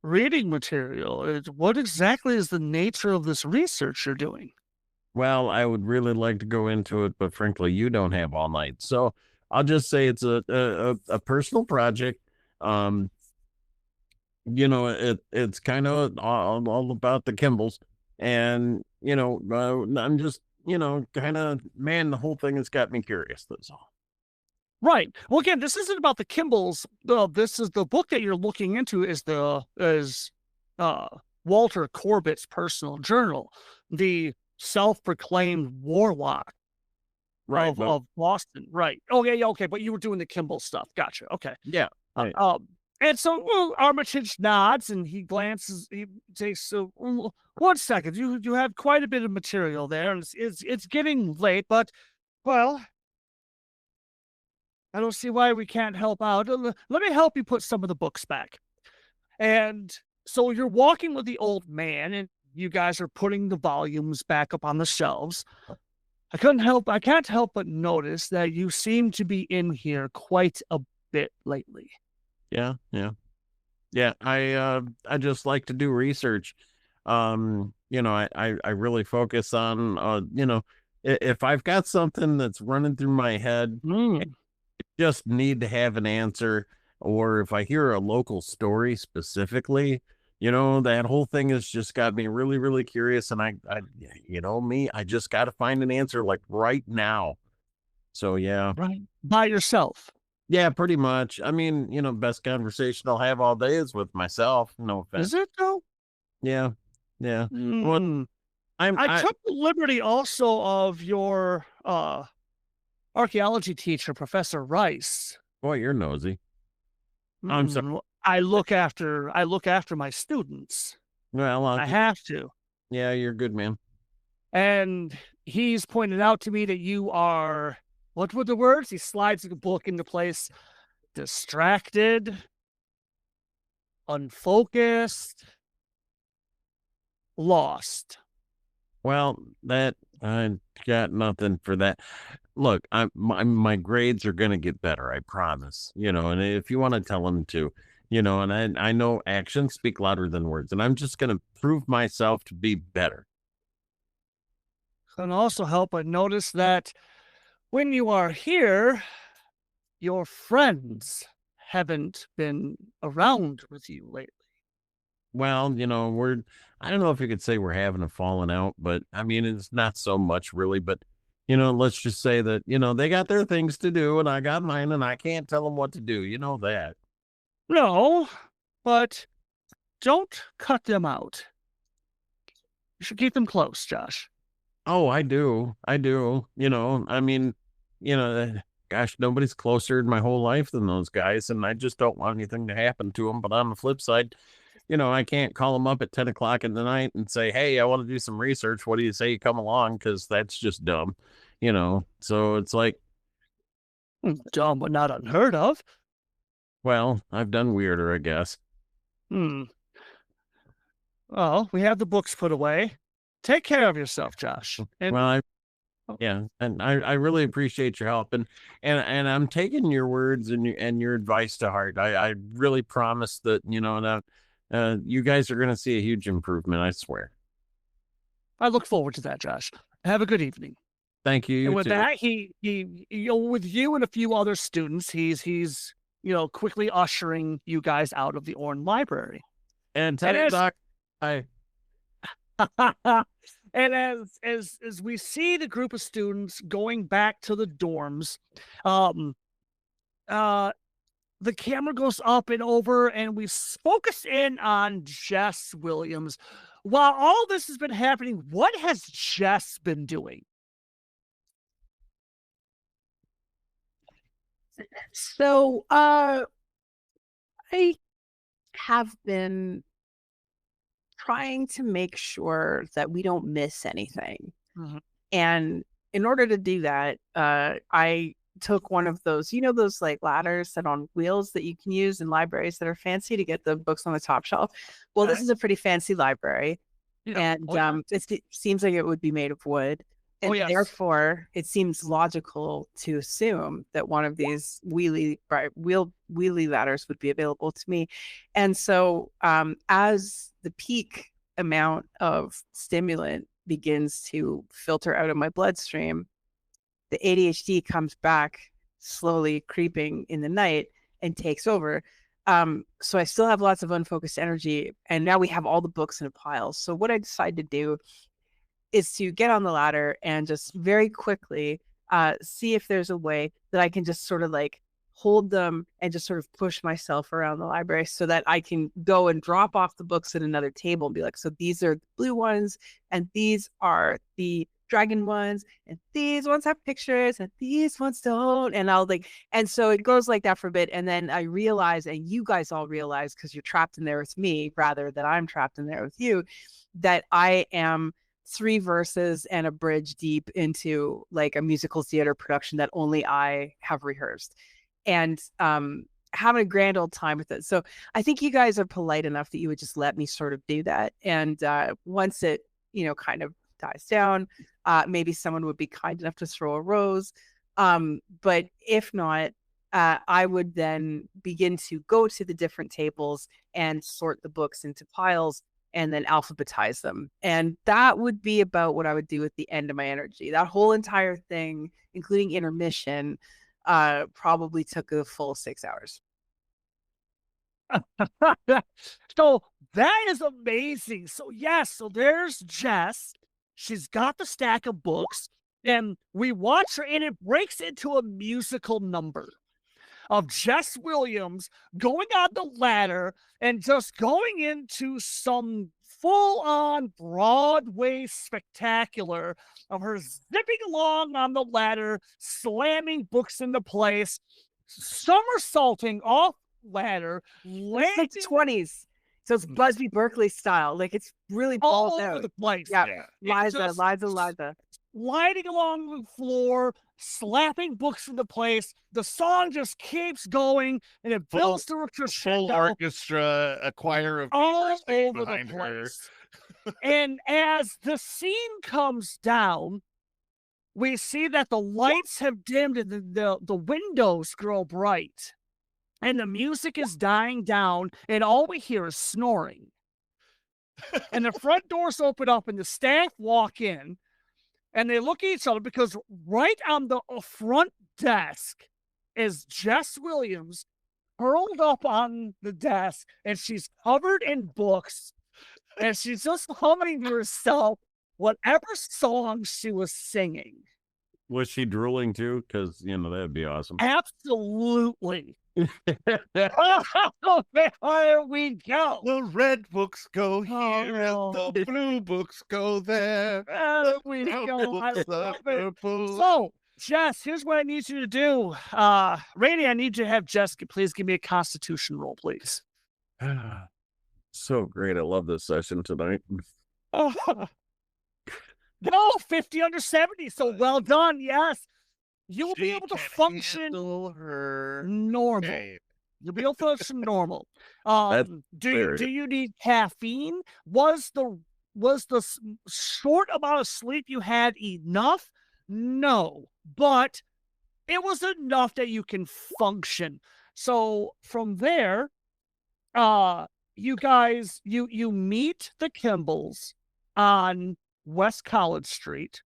reading material. What exactly is the nature of this research you're doing? Well, I would really like to go into it, but frankly, you don't have all night. So I'll just say it's a personal project. Um, it's kind of all about the Kimballs, and I'm just kind of man, the whole thing has got me curious. That's all. Right. Well, again, this isn't about the Kimballs. This is the book that you're looking into is uh Walter Corbett's personal journal, the self-proclaimed warlock Right, but of Boston. Right. Oh yeah, yeah, okay. But you were doing the Kimball stuff. Gotcha. Okay. yeah, Uh, right. um, and so Armitage nods and he glances. He takes one second. You have quite a bit of material there, and it's getting late. But well, I don't see why we can't help out. Let me help you put some of the books back. And so you're walking with the old man, and you guys are putting the volumes back up on the shelves. I can't help but notice that you seem to be in here quite a bit lately. Yeah, yeah. Yeah, I just like to do research. I really focus on if I've got something that's running through my head, I Mm, just need to have an answer, or if I hear a local story specifically, that whole thing has just got me really, really curious. And I just got to find an answer like right now. So yeah, right. By yourself. yeah, pretty much. I mean, best conversation I'll have all day is with myself. No offense. Is it though? Yeah. Yeah. Well, Mm. I'm I I took the liberty also of your archaeology teacher, Professor Rice. boy, you're nosy. I'm sorry. Mm, I look after my students. Well, I'll I just have to. yeah, you're good, man. And he's pointed out to me that you are, what were the words? He slides the book into place. Distracted, unfocused, lost. Well, that I got nothing for that. Look, my grades are gonna get better, I promise. And if you want to tell them to, and I know actions speak louder than words, and I'm just gonna prove myself to be better. Can also help but notice that when you are here, your friends haven't been around with you lately. Well, I don't know if you could say we're having a falling out, but I mean, it's not so much really, but let's just say that, they got their things to do and I got mine and I can't tell them what to do. You know that. No, but don't cut them out. You should keep them close, Josh. Oh, I do. I do. I mean, gosh, nobody's closer in my whole life than those guys. And I just don't want anything to happen to them. But on the flip side, I can't call them up at 10 o'clock in the night and say, hey, I want to do some research. What do you say you come along? Because that's just dumb, So it's like, Dumb, but not unheard of. well, I've done weirder, I guess. Hmm. Well, we have the books put away. Take care of yourself, Josh. And Well, oh, yeah, and I really appreciate your help, and I'm taking your words and your advice to heart. I really promise that that you guys are going to see a huge improvement. I swear. I look forward to that, Josh. Have a good evening. Thank you. And You with too. that, with you and a few other students, he's quickly ushering you guys out of the Orne Library. And tell And your as doc, I and as we see the group of students going back to the dorms, um, uh, the camera goes up and over, and we focus in on Jess Williams. While all this has been happening, what has Jess been doing? So, I have been trying to make sure that we don't miss anything. Mhm. And in order to do that, I took one of those, those like ladders that on wheels that you can use in libraries that are fancy to get the books on the top shelf. Well, this Okay. is a pretty fancy library, Yeah. and Oh, yeah. it seems like it would be made of wood. And Oh, yes. therefore, it seems logical to assume that one of these wheelie ladders would be available to me. And so, as the peak amount of stimulant begins to filter out of my bloodstream, the ADHD comes back slowly creeping in the night and takes over. So I still have lots of unfocused energy, and now we have all the books in a pile. So what I decided to do is to get on the ladder and just very quickly see if there's a way that I can just sort of like hold them and just sort of push myself around the library so that I can go and drop off the books at another table and be like, so these are the blue ones, and these are the dragon ones, and these ones have pictures, and these ones don't. And I'll like, and so it goes like that for a bit. And then I realize, and you guys all realize, because you're trapped in there with me rather than I'm trapped in there with you, that I am 3 verses and a bridge deep into like a musical theater production that only I have rehearsed, and having a grand old time with it. So I think you guys are polite enough that you would just let me sort of do that. And once it, kind of dies down, maybe someone would be kind enough to throw a rose. But if not, I would then begin to go to the different tables and sort the books into piles and then alphabetize them. And that would be about what I would do at the end of my energy. That whole entire thing, including intermission, probably took a full 6 hours. So that is amazing. So yes, so there's Jess. She's got the stack of books, and we watch her, and it breaks into a musical number of Jess Williams going on the ladder and just going into some full-on Broadway spectacular of her zipping along on the ladder, slamming books into place, somersaulting off ladder, It's like landing 20s. So it's Busby Berkeley style. Like it's really all balls over out. the place. Yeah. It's just Liza. sliding along the floor, slapping books into place. The song just keeps going, and it builds to a Full crescendo orchestra, a choir of all people over the behind her. place. And as the scene comes down, we see that the lights have dimmed and the windows grow bright, and the music is dying down, and all we hear is snoring. And the front doors open up, and the staff walk in, and they look at each other because right on the front desk is Jess Williams curled up on the desk, and she's covered in books, and she's just humming to herself whatever song she was singing. Was she drooling too? Because, that'd be awesome. Absolutely. Oh, there we go. The red books go here, no. and the blue books go there. There we Brown go. I books are love it. purple. So, Jess, here's what I need you to do. Rainey, I need you to have Jess please give me a Constitution roll, please. So great. I love this session tonight. No, 50 under 70. So well done. Yes. You'll be She able to can function handle her normal. game. You'll be able to function normal. That's Do fair. you need caffeine? Was the short amount of sleep you had enough? No, but it was enough that you can function. So from there, you guys, you meet the Kimballs on West College Street,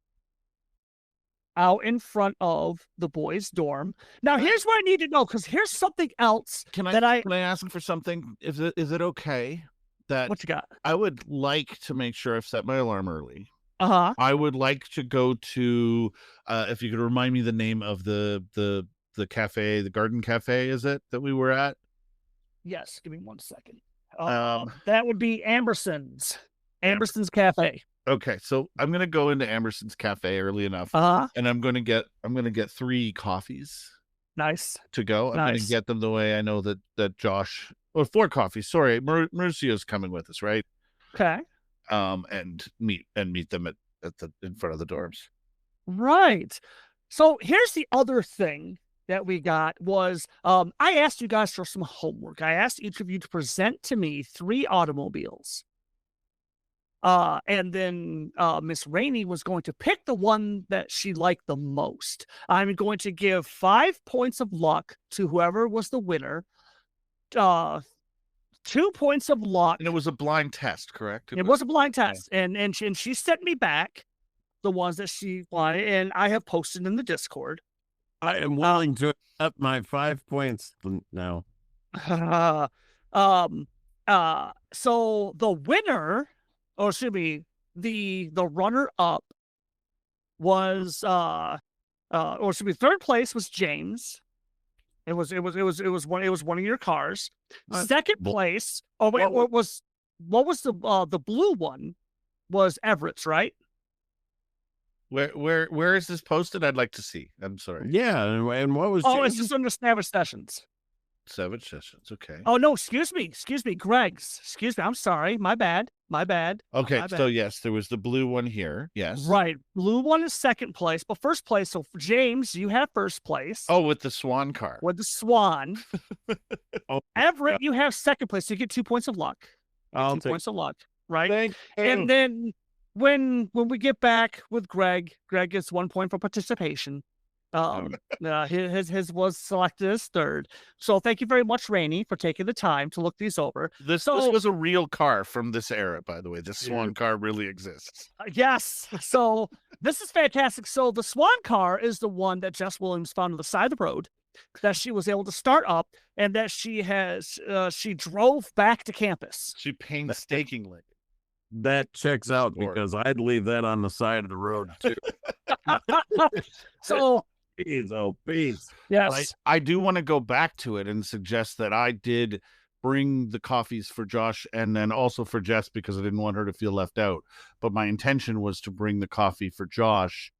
out in front of the boys' dorm. Now, here's what I need to know, because here's something else Can that I ask for something? Is it okay that What you got? I would like to make sure I've set my alarm early? Uh-huh. I would like to go to if you could remind me the name of the cafe, the garden cafe, is it that we were at? Yes, give me 1 second. Um, That would be Amberson's Cafe. Okay, so I'm gonna go into Amberson's Cafe early enough, Uh-huh. and I'm gonna get 3 coffees Nice. to go. I'm Nice. gonna get them the way I know that Josh, or 4 coffees. Sorry, Mauricio's coming with us, right? Okay. And meet them in front of the dorms. Right. So here's the other thing that we got was I asked you guys for some homework. I asked each of you to present to me 3 automobiles. And then Miss Rainey was going to pick the one that she liked the most. I'm going to give 5 points of luck to whoever was the winner. 2 points of luck. And it was a blind test, correct? It was a blind test. And she sent me back the ones that she wanted, and I have posted in the Discord. I am willing to accept my 5 points now. So the winner, or excuse me, the runner up was or excuse me, third place was James. It was one of your cars. Second place, oh wait, what was the blue one was Everett's, right? Where is this posted? I'd like to see. I'm sorry. Yeah, and what was? It's just under Savage Sessions. Savage Sessions. Okay. Oh no, excuse me, Greg's. Excuse me, I'm sorry. My bad. Okay, My bad. so yes, there was the blue one here. Yes. Right. Blue one is second place, but first place. So James, you have first place. Oh, with the Swan car. With the Swan. Oh, Everett, you have second place. So you get 2 points of luck. I'll 2 take. points of luck. Right. Thank you. And then when we get back with Greg gets 1 point for participation. His was selected as third. So thank you very much, Rainey, for taking the time to look these over. This was a real car from this era, by the way. This Swan car really exists. Yes. So this is fantastic. So the Swan car is the one that Jess Williams found on the side of the road that she was able to start up, and that she drove back to campus. She painstakingly. That checks out because I'd leave that on the side of the road too. So, peace. Yes. I do want to go back to it and suggest that I did bring the coffees for Josh and then also for Jess because I didn't want her to feel left out. But my intention was to bring the coffee for Josh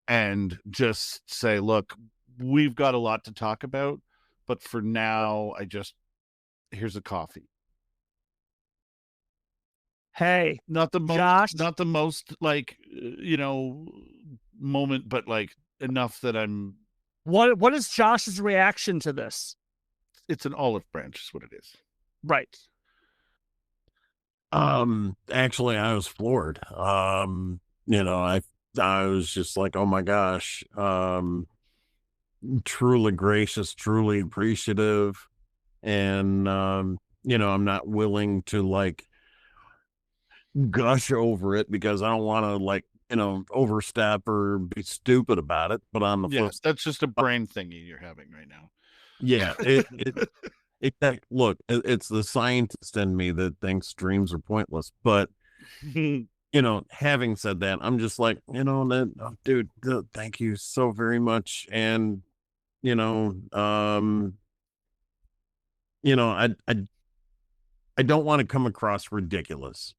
and just say, look, we've got a lot to talk about, but for now, here's a coffee. Hey, not the most, Josh. Not the most like, moment, but like enough that I'm. What is Josh's reaction to this? It's an olive branch is what it is. Right. Actually I was floored. I was just like, oh my gosh. Truly gracious, truly appreciative. And I'm not willing to like gush over it because I don't want to like, overstep or be stupid about it. But on the flip, that's just a brain thingy you're having right now. Yeah, look, it's the scientist in me that thinks dreams are pointless. But having said that, I'm just like, dude, thank you so very much. And I don't want to come across ridiculous,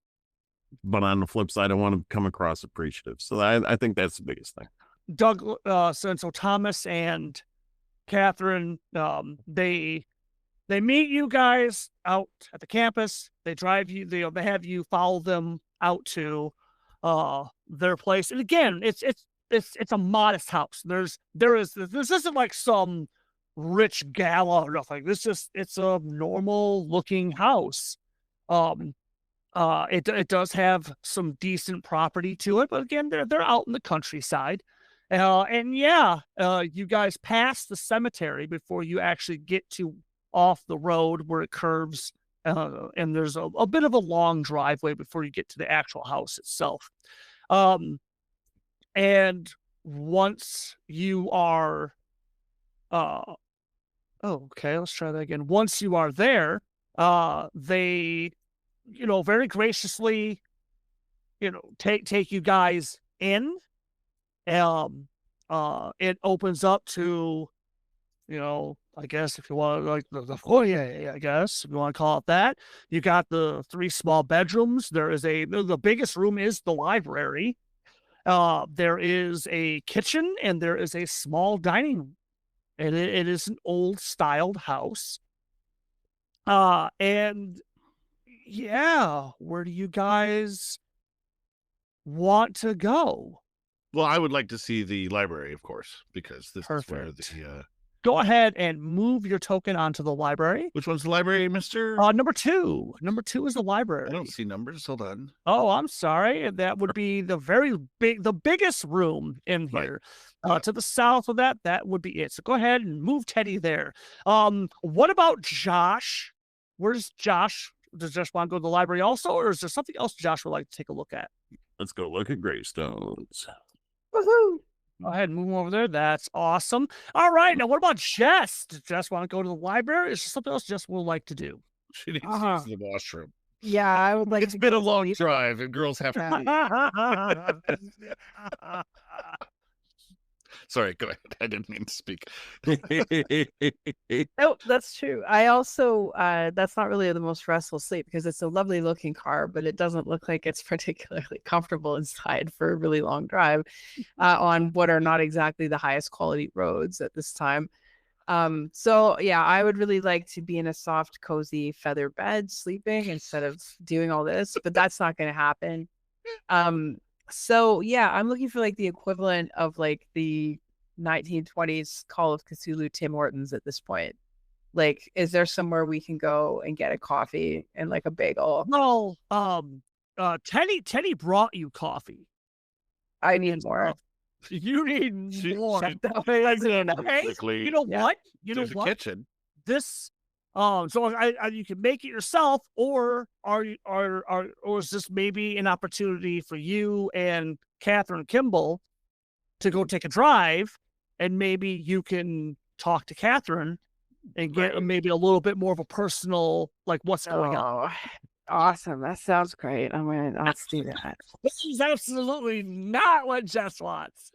but on the flip side, I want to come across appreciative. So I think that's the biggest thing. Doug, so Thomas and Catherine, they meet you guys out at the campus. They drive you. They have you follow them out to their place. And again, it's a modest house. This isn't like some rich gala or nothing. It's a normal looking house. It does have some decent property to it, but again, they're out in the countryside. You guys pass the cemetery before you actually get to off the road where it curves, and there's a bit of a long driveway before you get to the actual house itself. And once you are, okay, let's try that again. Once you are there, they, very graciously, take you guys in. It opens up to, I guess if you want, like the foyer, I guess if you want to call it that. You got the 3 small bedrooms. There is the biggest room is the library. There is a kitchen and there is a small dining room, and it is an old styled house. And Yeah. Where do you guys want to go? Well, I would like to see the library, of course, because this is where Perfect. the Go ahead and move your token onto the library. which one's the library, Mister? Number 2. Number 2 is the library. I don't see numbers. Hold on. Oh, I'm sorry. That would be the biggest room in Right. here. To the south of that would be it. So go ahead and move Teddy there. What about Josh? Where's Josh? Does Josh want to go to the library also, or is there something else Josh would like to take a look at? Let's go look at gravestones. Woohoo! Go ahead and move him over there. That's awesome. All right. Now, what about Jess? Does Jess want to go to the library? Is there something else Jess would like to do? She needs to Uh-huh. use the washroom. Yeah, I would like It's to been a go long sleep. drive, and girls have to. Sorry, go ahead. I didn't mean to speak. No, that's true. I also that's not really the most restful sleep because it's a lovely looking car, but it doesn't look like it's particularly comfortable inside for a really long drive on what are not exactly the highest quality roads at this time. So yeah, I would really like to be in a soft, cozy feather bed sleeping instead of doing all this, but that's not going to happen. So yeah, I'm looking for like the equivalent of like the 1920s Call of Cthulhu Tim Hortons at this point. Like, is there somewhere we can go and get a coffee and like a bagel? Well, Teddy brought you coffee. I need more. You need She- more. she- That's enough. Okay, Quickly, you know Yeah. what? You know there's a what? kitchen. This so you can make it yourself, or or is this maybe an opportunity for you and Catherine Kimball to go take a drive, and maybe you can talk to Catherine and get Right. maybe a little bit more of a personal, like, what's going on. Oh, awesome. That sounds great. Let's do that. This is absolutely not what Jess wants.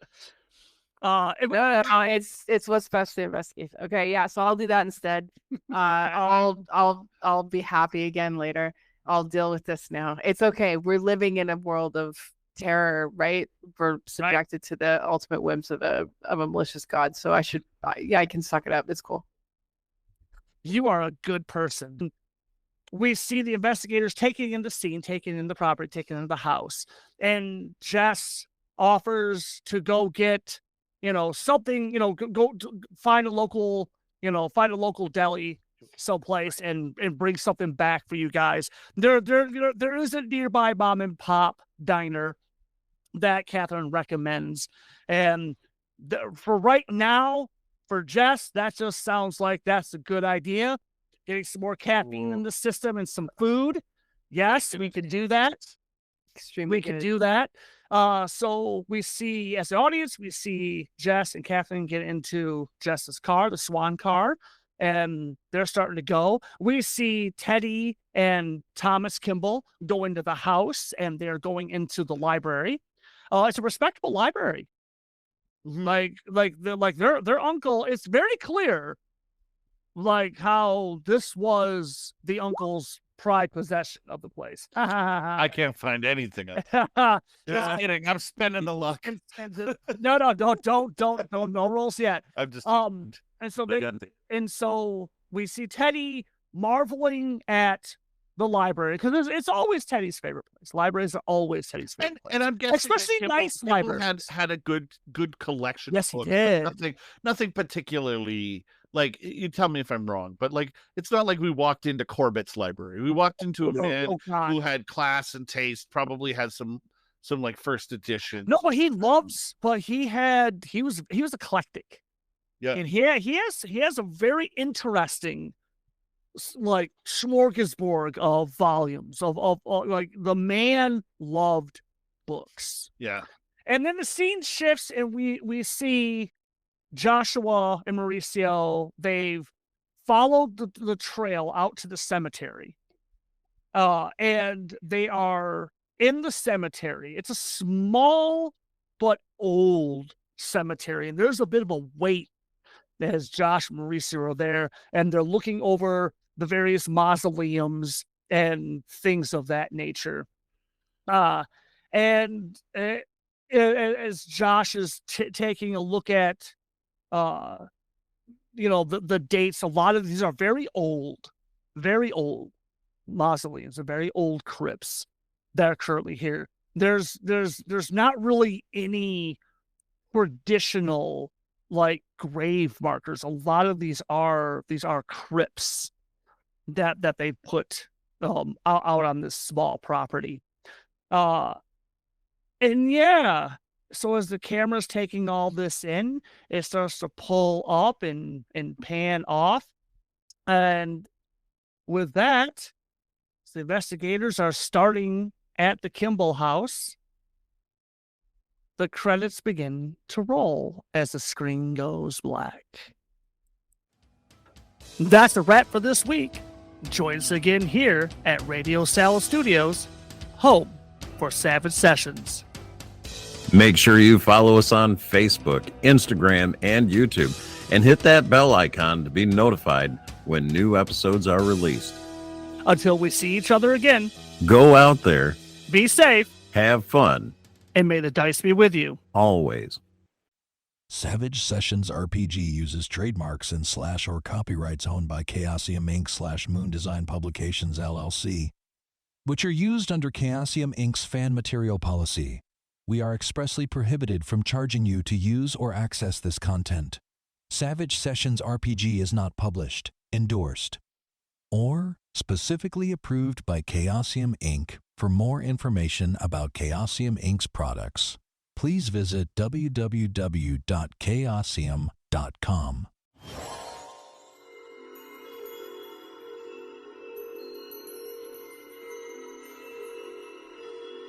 No, it's what's best to investigate. Okay, yeah, so I'll do that instead. I'll be happy again later. I'll deal with this now. It's okay. We're living in a world of terror, right? We're subjected to the ultimate whims of a malicious god. So I can suck it up. It's cool. You are a good person. We see the investigators taking in the scene, taking in the property, taking in the house, and Jess offers to go get, something, go find a local deli someplace and bring something back for you guys. There is a nearby mom and pop diner that Catherine recommends, and for right now, for Jess, that just sounds like that's a good idea. Getting some more caffeine in the system and some food. Yes, we can do that. Extremely We can good. do that. So we see, as the audience, we see Jess and Catherine get into Jess's car, the Swan car, and they're starting to go. We see Teddy and Thomas Kimball go into the house, and they're going into the library. It's a respectable library. Like their uncle. It's very clear, like how this was the uncle's pride possession of the place. I can't find anything. Just kidding. I'm spending the luck. No, don't, no rules yet. I'm just. And so we see Teddy marveling at the library because it's always Teddy's favorite place. Libraries are always Teddy's favorite place. And I'm guessing, especially that nice Kimball libraries. had a good collection. Yes, of he books, but did. Nothing particularly. Like, you tell me if I'm wrong, but like, it's not like we walked into Corbett's library. We walked into a man God. who had class and taste, probably had some like first edition. No, but he was eclectic. Yeah. And he has a very interesting, like, smorgasbord of volumes of like, the man loved books. Yeah. And then the scene shifts and we see Joshua and Mauricio. They've followed the trail out to the cemetery. And they are in the cemetery. It's a small but old cemetery, and there's a bit of a weight as Josh and Mauricio are there, and they're looking over the various mausoleums and things of that nature. And as Josh is taking a look at, the dates, a lot of these are very old, mausoleums, the very old crypts that are currently here. There's not really any traditional like grave markers. A lot of these are crypts that they put out on this small property. And yeah, so as the camera's taking all this in, it starts to pull up and pan off. And with that, the investigators are starting at the Kimball house. The credits begin to roll as the screen goes black. That's a wrap for this week. Join us again here at Radio Salad Studios, home for Savage Sessions. Make sure you follow us on Facebook, Instagram, and YouTube, and hit that bell icon to be notified when new episodes are released. Until we see each other again, Go out there, be safe, have fun, and may the dice be with you. always. Savage Sessions RPG uses trademarks and / or copyrights owned by Chaosium Inc. / Moon Design Publications LLC, which are used under Chaosium Inc.'s fan material policy. We are expressly prohibited from charging you to use or access this content. Savage Sessions RPG is not published, endorsed, or specifically approved by Chaosium Inc. For more information about Chaosium Inc.'s products, please visit www.chaosium.com.